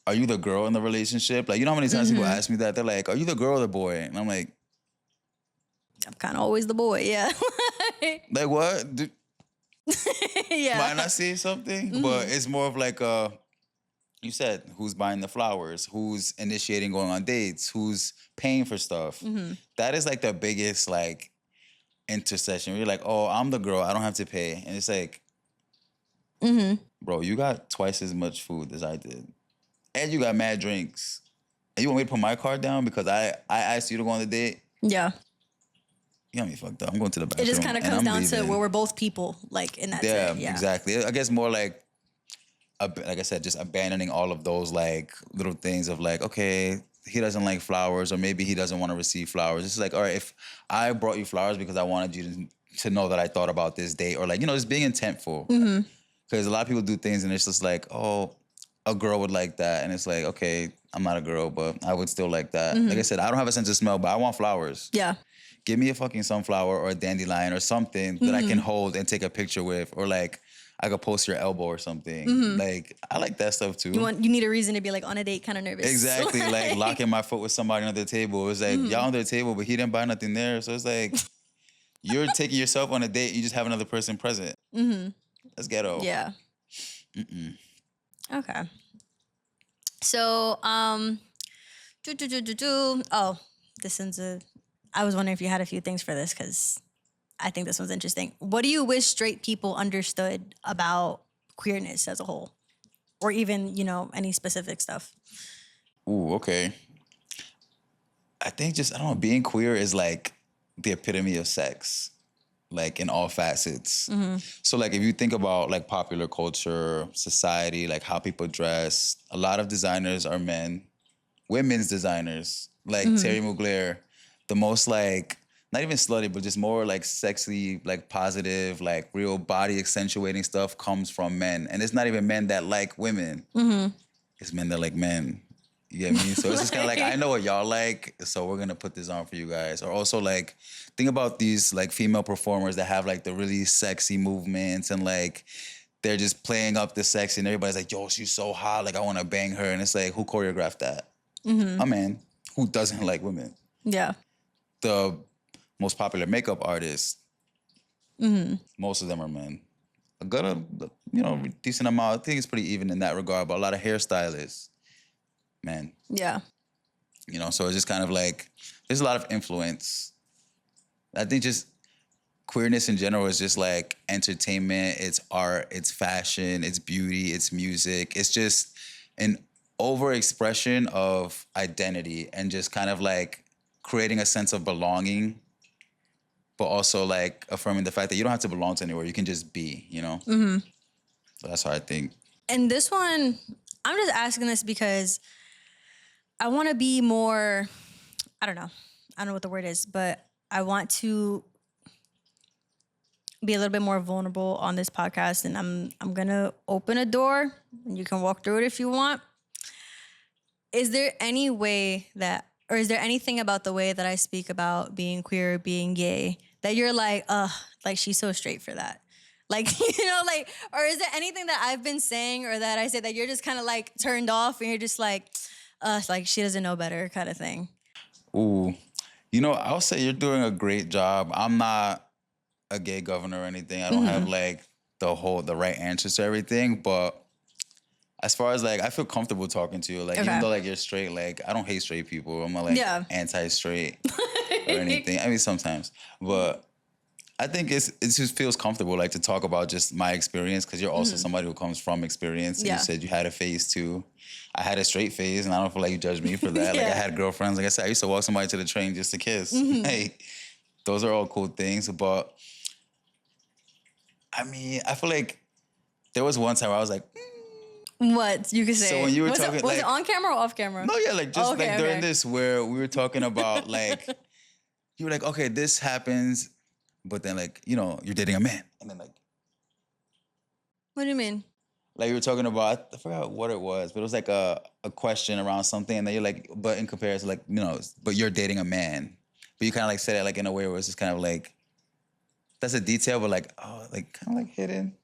are you the girl in the relationship? Like, you know how many times people ask me that? They're like, are you the girl or the boy? And I'm like, I'm kind of always the boy, yeah. Like what? Yeah. Might not say something, but it's more of like you said, who's buying the flowers, who's initiating going on dates, who's paying for stuff. That is like the biggest like intersection. You're like, oh, I'm the girl, I don't have to pay. And it's like, bro, you got twice as much food as I did. And you got mad drinks. And you want me to put my card down because I asked you to go on the date? Yeah. You got me fucked up. I'm going to the bathroom. It just kind of comes down to where we're both people, like in that sense. Yeah, exactly. I guess more like I said, just abandoning all of those like little things of like, okay, he doesn't like flowers, or maybe he doesn't want to receive flowers. It's like, all right, if I brought you flowers because I wanted you to know that I thought about this date, or like, you know, just being intentful. Because a lot of people do things and it's just like, oh, a girl would like that. And it's like, okay, I'm not a girl, but I would still like that. Like I said, I don't have a sense of smell, but I want flowers. Yeah. Give me a fucking sunflower or a dandelion or something that I can hold and take a picture with, or like I could post your elbow or something. Like, I like that stuff too. You need a reason to be like on a date kind of nervous. Exactly. Like locking my foot with somebody under the table. It's like, y'all under the table, but he didn't buy nothing there. So it's like, you're taking yourself on a date, you just have another person present. That's ghetto. Yeah. Okay. So, oh, this one's I was wondering if you had a few things for this because I think this one's interesting. What do you wish straight people understood about queerness as a whole? Or even, you know, any specific stuff? Ooh, okay. I think just, I don't know, being queer is like the epitome of sex, like in all facets. So like if you think about like popular culture, society, like how people dress, a lot of designers are men, women's designers, like Terry Mugler, the most like, not even slutty, but just more like sexy, like positive, like real body accentuating stuff comes from men. And it's not even men that like women. It's men that like men. You get me? So it's just kind of like, I know what y'all like, so we're going to put this on for you guys. Or also like, think about these like female performers that have like the really sexy movements and like, they're just playing up the sexy and everybody's like, yo, she's so hot, like I want to bang her. And it's like, who choreographed that? A man who doesn't like women. Yeah. The most popular makeup artists, most of them are men. A good, you know, decent amount. I think it's pretty even in that regard, but a lot of hairstylists, men. Yeah. You know, so it's just kind of like, there's a lot of influence. I think just queerness in general is just like entertainment, it's art, it's fashion, it's beauty, it's music. It's just an overexpression of identity and just kind of like creating a sense of belonging, but also like affirming the fact that you don't have to belong to anywhere. You can just be, you know? Mm-hmm. So that's how I think. And this one, I'm just asking this because I want to be more, I don't know what the word is, but I want to be a little bit more vulnerable on this podcast, and I'm going to open a door and you can walk through it if you want. Is there any way that, or is there anything about the way that I speak about being queer, being gay, that you're like she's so straight for that? Like, you know, like, or is there anything that I've been saying or that I say that you're just kind of like turned off and you're just like she doesn't know better kind of thing? Ooh, you know, I'll say you're doing a great job. I'm not a gay governor or anything. I don't have like the right answers to everything, but as far as like, I feel comfortable talking to you. Like, even though like you're straight, like I don't hate straight people. I'm not like anti-straight or anything. I mean, sometimes, but I think it just feels comfortable like to talk about just my experience, because you're also somebody who comes from experience. And you said you had a phase too. I had a straight phase, and I don't feel like you judged me for that. Like I had girlfriends. Like I said, I used to walk somebody to the train just to kiss. Hey, those are all cool things. But I mean, I feel like there was one time where I was like, what you could say. So when you were talking, was it on camera or off camera? No, yeah, like just during this where we were talking about like, you were like, okay, this happens, but then like, you know, you're dating a man, and then like, what do you mean? Like you were talking about, I forgot what it was, but it was like a question around something, and then you're like, but in comparison, like, you know, but you're dating a man, but you kind of like said it like in a way where it's just kind of like, that's a detail, but like, oh, like kind of like hidden.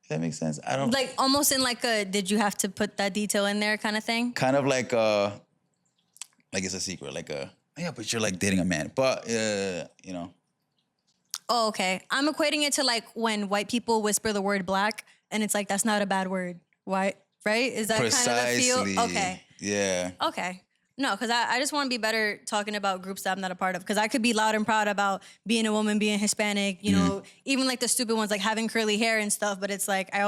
If that makes sense. I don't like almost in like a, did you have to put that detail in there kind of thing? Kind of like it's a secret, like yeah, but you're like dating a man, but you know. Oh, okay. I'm equating it to like when white people whisper the word black, and it's like, that's not a bad word. Why? Right? Is that Precisely. kind of the feel? Okay. Yeah. Okay. No, because I just want to be better talking about groups that I'm not a part of. Because I could be loud and proud about being a woman, being Hispanic, you know, even like the stupid ones, like having curly hair and stuff. But it's like, I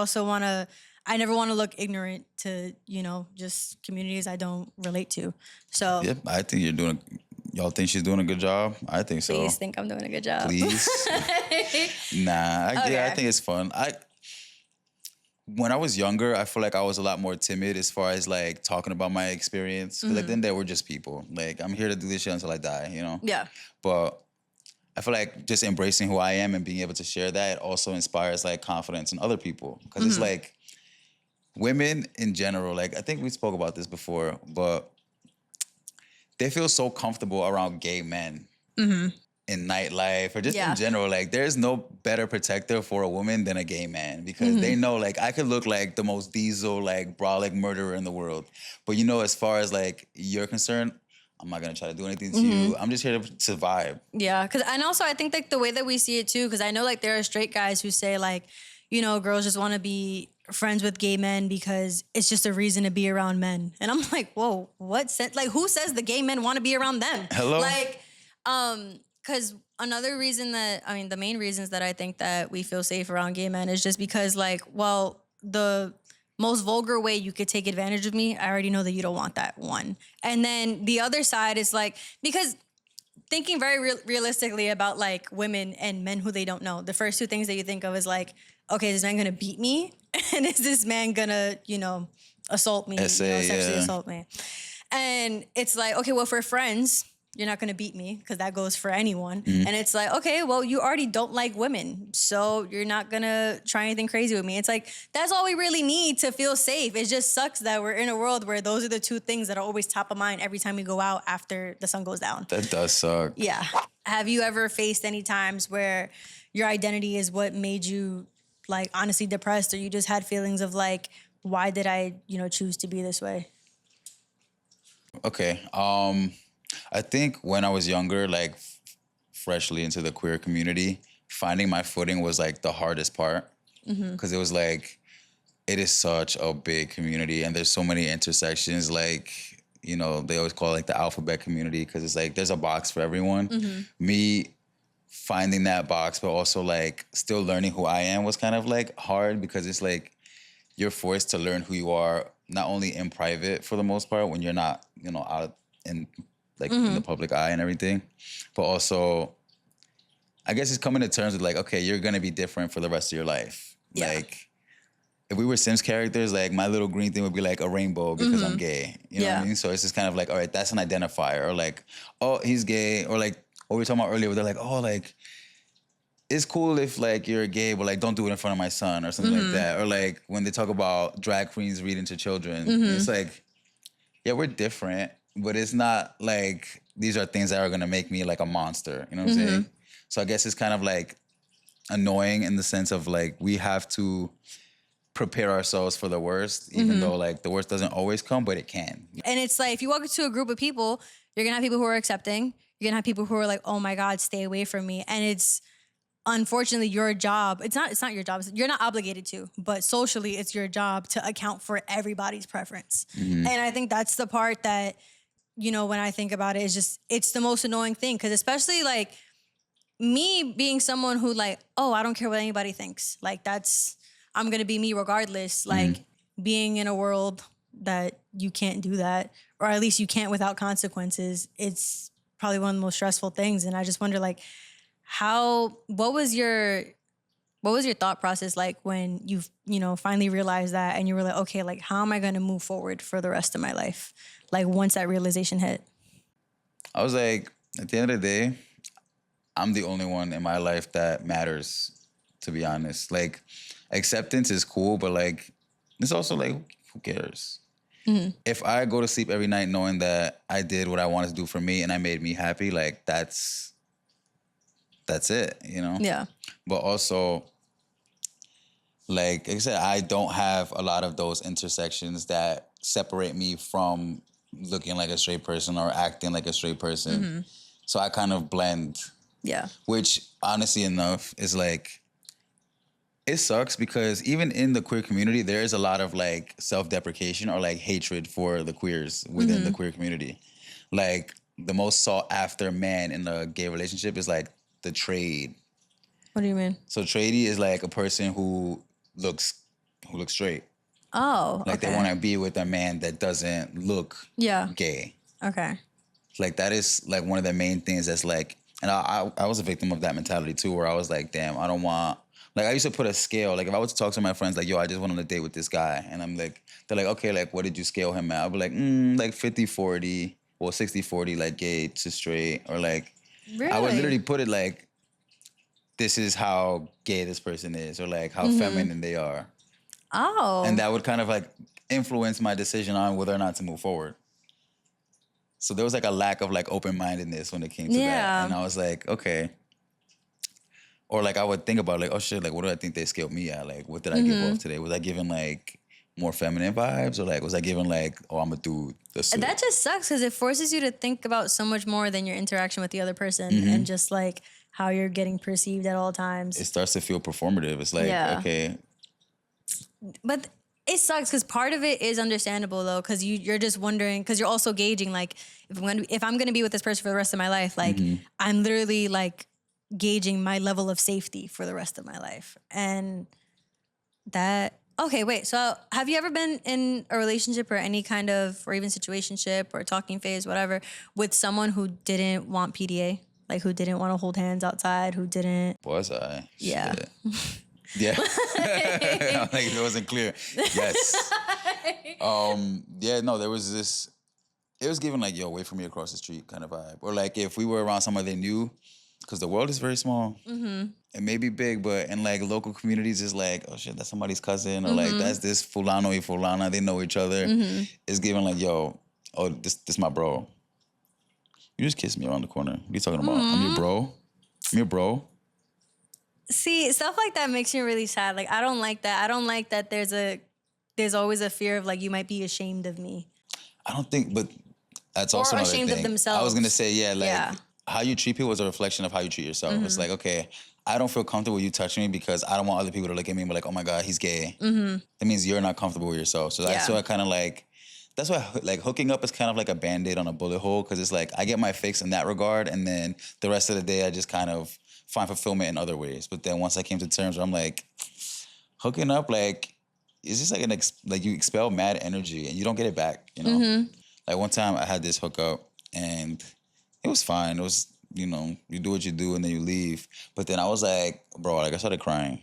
never want to look ignorant to, you know, just communities I don't relate to. So. Yep, I think y'all think she's doing a good job? I think so. Please think I'm doing a good job. Please. Nah, yeah, I think it's fun. When I was younger, I feel like I was a lot more timid as far as like talking about my experience. Because then we're just people. Like, I'm here to do this shit until I die, you know? Yeah. But I feel like just embracing who I am and being able to share that also inspires like confidence in other people. Because it's like women in general, like I think we spoke about this before, but they feel so comfortable around gay men. In nightlife or just in general, like there's no better protector for a woman than a gay man, because they know like I could look like the most diesel, like brolic murderer in the world, but you know, as far as like you're concerned, I'm not gonna try to do anything to you. I'm just here to survive. Yeah, and also I think like the way that we see it too, because I know like there are straight guys who say like, you know, girls just want to be friends with gay men because it's just a reason to be around men, and I'm like, whoa, what sense? Like, who says the gay men want to be around them? Hello, like, because another reason the main reasons that I think that we feel safe around gay men is just because, like, well, the most vulgar way you could take advantage of me, I already know that you don't want that one. And then the other side is like, because thinking very realistically about like women and men who they don't know, the first two things that you think of is like, okay, is this man gonna beat me? And is this man gonna, you know, assault me, sexually assault me? And it's like, okay, well, for friends, you're not going to beat me because that goes for anyone. And it's like, okay, well, you already don't like women, so you're not going to try anything crazy with me. It's like, that's all we really need to feel safe. It just sucks that we're in a world where those are the two things that are always top of mind every time we go out after the sun goes down. That does suck. Yeah. Have you ever faced any times where your identity is what made you like honestly depressed, or you just had feelings of like, why did I, you know, choose to be this way? Okay. I think when I was younger, like freshly into the queer community, finding my footing was like the hardest part, because it was like it is such a big community, and there's so many intersections. Like, you know, they always call it like the alphabet community, because it's like there's a box for everyone. Me finding that box, but also like still learning who I am was kind of like hard, because it's like you're forced to learn who you are, not only in private for the most part when you're not, you know, out in like in the public eye and everything, but also I guess it's coming to terms with like, okay, you're gonna be different for the rest of your life. Yeah. Like if we were Sims characters, like my little green thing would be like a rainbow because I'm gay. You know what I mean? So it's just kind of like, all right, that's an identifier. Or like, oh, he's gay. Or like what we were talking about earlier, where they're like, oh, like, it's cool if like you're gay, but like don't do it in front of my son or something like that. Or like when they talk about drag queens reading to children, it's like, yeah, we're different, but it's not like these are things that are gonna make me like a monster. You know what I'm saying? So I guess it's kind of like annoying in the sense of like we have to prepare ourselves for the worst, even though like the worst doesn't always come, but it can. And it's like if you walk into a group of people, you're gonna have people who are accepting. You're gonna have people who are like, oh my God, stay away from me. And it's unfortunately your job. It's not your job. You're not obligated to, but socially it's your job to account for everybody's preference. And I think that's the part that, you know, when I think about it, is just, it's the most annoying thing. Cause especially like me being someone who like, oh, I don't care what anybody thinks. Like I'm gonna be me regardless. Like being in a world that you can't do that, or at least you can't without consequences, it's probably one of the most stressful things. And I just wonder like, what was your thought process like when you finally realized that and you were like, okay, like how am I going to move forward for the rest of my life? Like once that realization hit. I was like, at the end of the day, I'm the only one in my life that matters, to be honest. Like acceptance is cool, but like it's also like, who cares? If I go to sleep every night knowing that I did what I wanted to do for me and I made me happy, like that's it, you know? Yeah. But also, like I said, I don't have a lot of those intersections that separate me from looking like a straight person or acting like a straight person. So I kind of blend. Yeah. Which, honestly enough, is like, it sucks because even in the queer community, there is a lot of like self-deprecation or like hatred for the queers within the queer community. Like the most sought after man in a gay relationship is like the trade. What do you mean? So tradie is like a person who looks straight. Oh, like they want to be with a man that doesn't look gay. Okay. Like that is like one of the main things that's like, and I was a victim of that mentality too, where I was like, damn, I don't want, like I used to put a scale. Like if I was to talk to my friends, like, yo, I just went on a date with this guy. And I'm like, they're like, okay, like what did you scale him at? I'll be like, like 50-40 or 60-40, like gay to straight, or like, really? I would literally put it like, this is how gay this person is, or like how feminine they are. Oh. And that would kind of like influence my decision on whether or not to move forward. So there was like a lack of like open-mindedness when it came to that. And I was like, okay. Or like I would think about like, oh shit, like what do I think they scaled me at? Like what did I give off today? Was I giving like more feminine vibes, or like was I giving like, oh, I'm a dude? That just sucks because it forces you to think about so much more than your interaction with the other person and just like how you're getting perceived at all times. It starts to feel performative. It's like, okay. But it sucks because part of it is understandable though, because you're just wondering, because you're also gauging like if I'm gonna be with this person for the rest of my life, like I'm literally like gauging my level of safety for the rest of my life. And that, okay, wait, so have you ever been in a relationship or any kind of, or even situationship or talking phase, whatever, with someone who didn't want PDA? Like who didn't want to hold hands outside, who didn't? Was I? Yeah. Shit. Yeah. Like it wasn't clear. Yes. Yeah, no, there was this, it was given like, yo, wait for me across the street kind of vibe. Or like if we were around someone they knew, because the world is very small. It may be big, but in like local communities, it's like, oh shit, that's somebody's cousin, or like that's this fulano y fulana, they know each other. It's given like, yo, oh, this my bro. You just kissed me around the corner. What are you talking about? I'm your bro. I'm your bro. See, stuff like that makes me really sad. Like, I don't like that. I don't like that there's always a fear of like, you might be ashamed of me. I don't think, but that's also another thing. Or ashamed of themselves. I was going to say, yeah, like how you treat people is a reflection of how you treat yourself. It's like, okay, I don't feel comfortable with you touching me because I don't want other people to look at me and be like, oh my God, he's gay. That means you're not comfortable with yourself. So that's why I kind of like, that's why like hooking up is kind of like a Band-Aid on a bullet hole, because it's like I get my fix in that regard, and then the rest of the day I just kind of find fulfillment in other ways. But then once I came to terms where I'm like, hooking up, like, it's just like like you expel mad energy and you don't get it back, you know? Like one time I had this hookup and it was fine. It was, you know, you do what you do and then you leave. But then I was like, bro, like I started crying.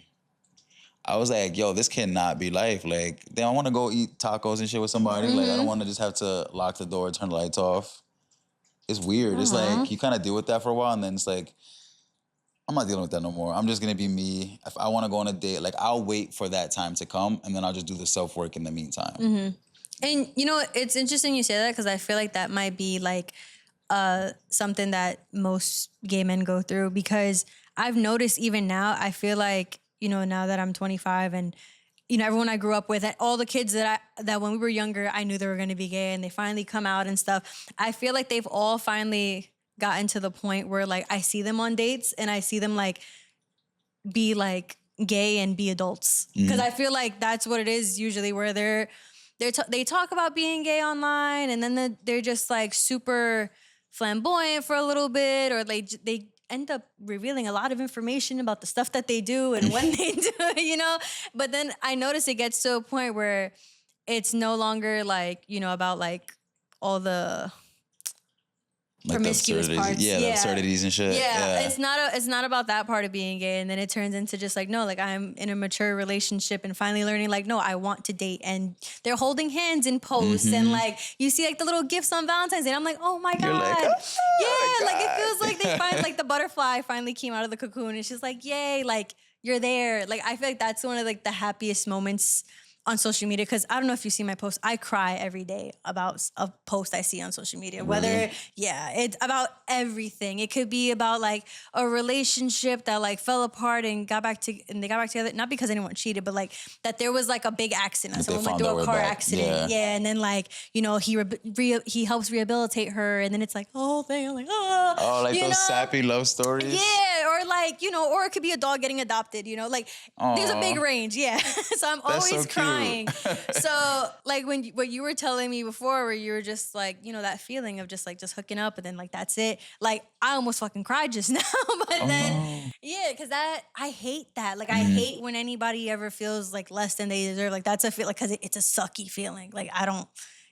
I was like, yo, this cannot be life. Like, then I want to go eat tacos and shit with somebody. Like, I don't want to just have to lock the door, turn the lights off. It's weird. It's like, you kind of deal with that for a while and then it's like, I'm not dealing with that no more. I'm just going to be me. If I want to go on a date, like, I'll wait for that time to come and then I'll just do the self-work in the meantime. And, you know, it's interesting you say that because I feel like that might be, like, something that most gay men go through, because I've noticed even now, I feel like, you know, now that I'm 25 and, you know, everyone I grew up with, all the kids that when we were younger, I knew they were going to be gay and they finally come out and stuff. I feel like they've all finally gotten to the point where, like, I see them on dates and I see them, like, be, like, gay and be adults. Because I feel like that's what it is usually, where they talk about being gay online and then they're just, like, super flamboyant for a little bit, or they end up revealing a lot of information about the stuff that they do and when they do it, you know? But then I notice it gets to a point where it's no longer, like, you know, about, like, all the Like promiscuous parts. The absurdities and shit. Yeah. It's not about that part of being gay, and then it turns into just like, no, like, I'm in a mature relationship and finally learning, like, no, I want to date, and they're holding hands in posts and, like, you see, like, the little gifts on Valentine's Day and I'm like, oh my God. You're like, oh yeah, my like, it God. feels like they find, like, the butterfly finally came out of the cocoon. It's just like, yay, like, you're there. Like, I feel like that's one of, like, the happiest moments on social media, because I don't know if you see my posts. I cry every day about a post I see on social media. Whether, it's about everything. It could be about, like, a relationship that, like, fell apart and they got back together, not because anyone cheated, but, like, that there was, like, a big accident. Someone went through a car accident. Yeah, and then, like, you know, he helps rehabilitate her, and then it's like, oh, thing. I'm like, oh, like those sappy love stories. Yeah, or, like, you know, or it could be a dog getting adopted. You know, like, there's a big range. Yeah, so I'm always crying. So, like, what you were telling me before, where you were just like, you know, that feeling of just hooking up and then, like, that's it. Like, I almost fucking cried just now. But then, yeah, because I hate that. Like, I hate when anybody ever feels, like, less than they deserve. Like, that's a feel, like, because it's a sucky feeling. Like,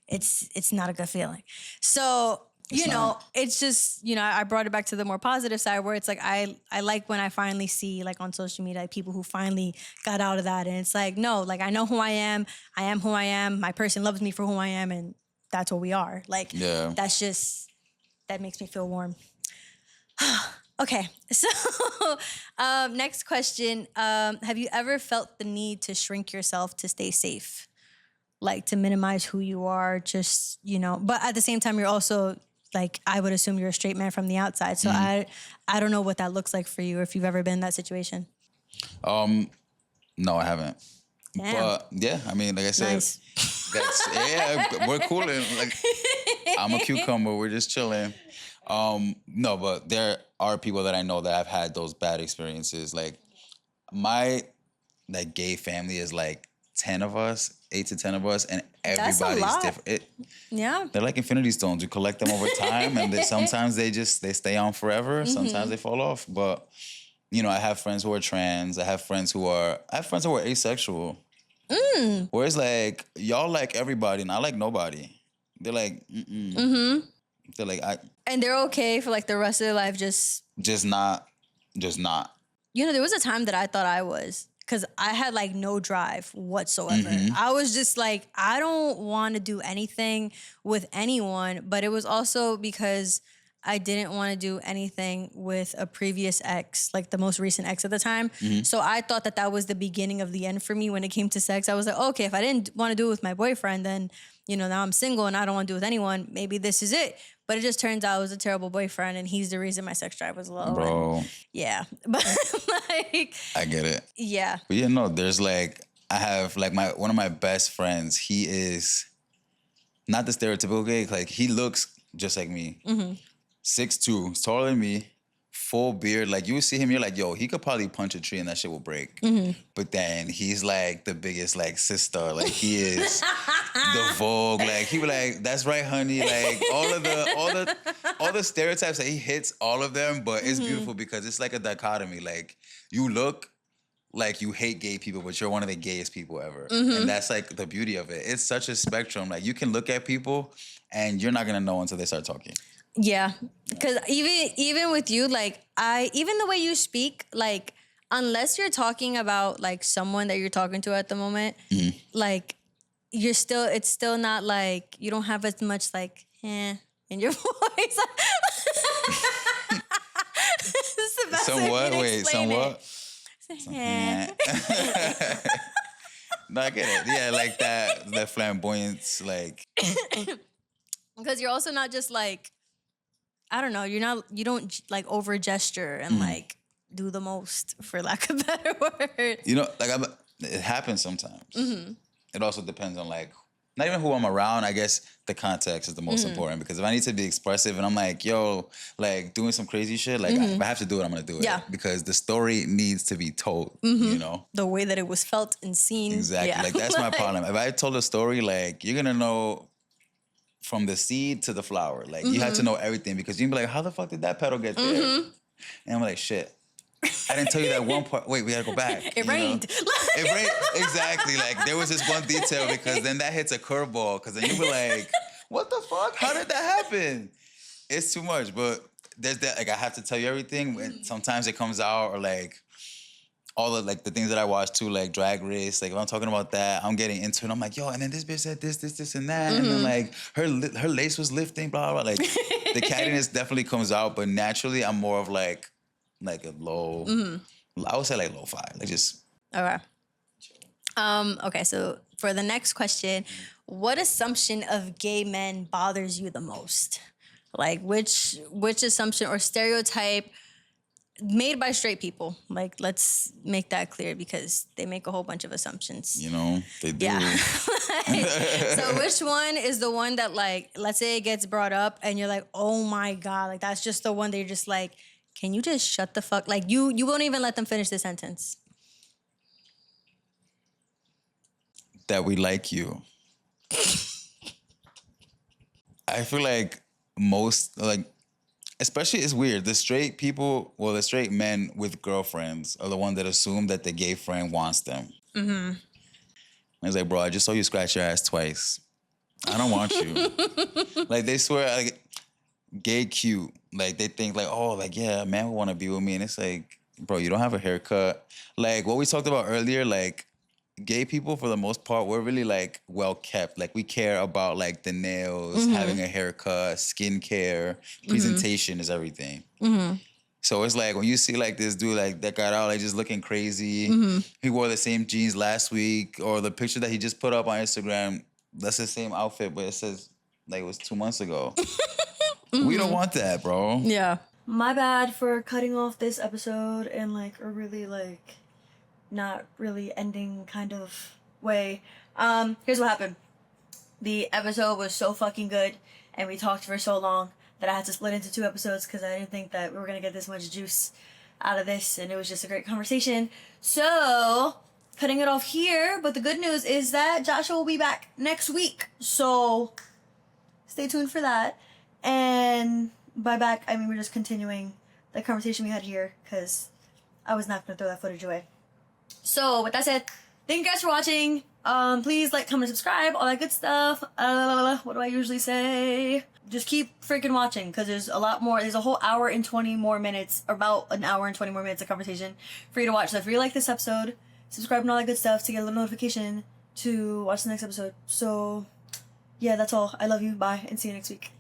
it's not a good feeling. So, you know, it's just, you know, I brought it back to the more positive side, where it's like, I like when I finally see, like, on social media, like, people who finally got out of that. And it's like, no, like, I know who I am who I am, my person loves me for who I am, and that's what we are. Like, that's just, that makes me feel warm. Okay, so next question. Have you ever felt the need to shrink yourself to stay safe? Like, to minimize who you are, just, you know, but at the same time, you're also, like, I would assume you're a straight man from the outside. So I don't know what that looks like for you, if you've ever been in that situation. No, I haven't. Damn. But yeah, I mean, like I said, we're cooling. Like, I'm a cucumber. We're just chilling. No, but there are people that I know that have had those bad experiences. Like, my, like, gay family is like 10 of us, 8 to 10 of us, and everybody's different. They're like infinity stones. You collect them over time, and sometimes they stay on forever. Sometimes they fall off. But, you know, I have friends who are trans. I have friends who are asexual. Where it's like, y'all like everybody, and I like nobody. They're like, They're like, and they're okay for, like, the rest of their life, just not. You know, there was a time that I thought I was, because I had, like, no drive whatsoever. I was just like, I don't want to do anything with anyone. But it was also because I didn't want to do anything with a previous ex, like the most recent ex at the time. So I thought that was the beginning of the end for me when it came to sex. I was like, okay, if I didn't want to do it with my boyfriend, then, you know, now I'm single and I don't want to do it with anyone. Maybe this is it. But it just turns out it was a terrible boyfriend, and he's the reason my sex drive was low. Bro. And, yeah. But, like, I get it. Yeah. But yeah, no, there's, like, I have, like, one of my best friends. He is not the stereotypical gay. Like, he looks just like me. 6'2", he's taller than me, full beard. Like, you would see him, you're like, yo, he could probably punch a tree and that shit will break. But then he's like the biggest like sister. Like, he is the Vogue. Like, he be like, that's right, honey. Like, all the stereotypes that he hits all of them, but it's beautiful because it's like a dichotomy. Like, you look like you hate gay people, but you're one of the gayest people ever. And that's like the beauty of it. It's such a spectrum. Like, you can look at people and you're not gonna know until they start talking. Yeah, because even with you, like, even the way you speak, like, unless you're talking about like someone that you're talking to at the moment, like, it's still not like, you don't have as much like in your voice. This is the best Somewhat, way to wait, explain somewhat. it. No, I get it. Yeah, like that, the flamboyance, like. Because you're also not just like, I don't know, you don't like over gesture and like do the most, for lack of a better word. You know, like, it happens sometimes. It also depends on like, not even who I'm around. I guess the context is the most important, because if I need to be expressive and I'm like, yo, like doing some crazy shit, like if I have to do it, I'm gonna do it. Yeah. Because the story needs to be told, you know? The way that it was felt and seen. Exactly. Yeah. Like, that's my problem. If I told a story, like, you're gonna know from the seed to the flower. Like, you have to know everything, because you can be like, how the fuck did that petal get there? And I'm like, shit. I didn't tell you that one part. Wait, we gotta go back. It rained. It rained. Exactly. Like, there was this one detail, because then that hits a curveball. Because then you be like, what the fuck? How did that happen? It's too much. But there's that, like, I have to tell you everything. Sometimes it comes out, or like, all the like the things that I watch too, like Drag Race. Like, if I'm talking about that, I'm getting into it. I'm like, yo, and then this bitch said this, and that, and then like her lace was lifting, blah blah. Like, the cattiness definitely comes out, but naturally, I'm more of like a low. I would say like low fi, like just. Okay. Okay. So for the next question, what assumption of gay men bothers you the most? Like, which assumption or stereotype made by straight people? Like, let's make that clear, because they make a whole bunch of assumptions. You know, they do. Yeah. So which one is the one that, like, let's say it gets brought up and you're like, oh my God, like, that's just the one that you're just like, can you just shut the fuck? Like, you won't even let them finish the sentence. That we like you. I feel like most, like, especially, it's weird. The straight people, well, the straight men with girlfriends are the ones that assume that the gay friend wants them. And it's like, bro, I just saw you scratch your ass twice. I don't want you. Like, they swear, like, gay cute. Like, they think like, oh, like, yeah, a man would want to be with me. And it's like, bro, you don't have a haircut. Like, what we talked about earlier, like, gay people, for the most part, we're really like well kept. Like, we care about like the nails, having a haircut, skincare, presentation is everything. So it's like, when you see like this dude like that got out like just looking crazy, he wore the same jeans last week, or the picture that he just put up on Instagram, that's the same outfit, but it says like it was 2 months ago. We don't want that, bro. Yeah. My bad for cutting off this episode in like a really like not really ending kind of way. Here's what happened. The episode was so fucking good and we talked for so long that I had to split into 2 episodes because I didn't think that we were gonna get this much juice out of this, and it was just a great conversation. So cutting it off here, but the good news is that Joshua will be back next week. So stay tuned for that. And by back, I mean we're just continuing the conversation we had here, because I was not gonna throw that footage away. So with that said, thank you guys for watching. Please like, comment, subscribe, all that good stuff. What do I usually say? Just keep freaking watching, because there's a lot more. There's a whole hour and 20 more minutes, or about an hour and 20 more minutes of conversation for you to watch. So if you like this episode, subscribe and all that good stuff to get a little notification to watch the next episode. So yeah, that's all. I love you. Bye, and see you next week.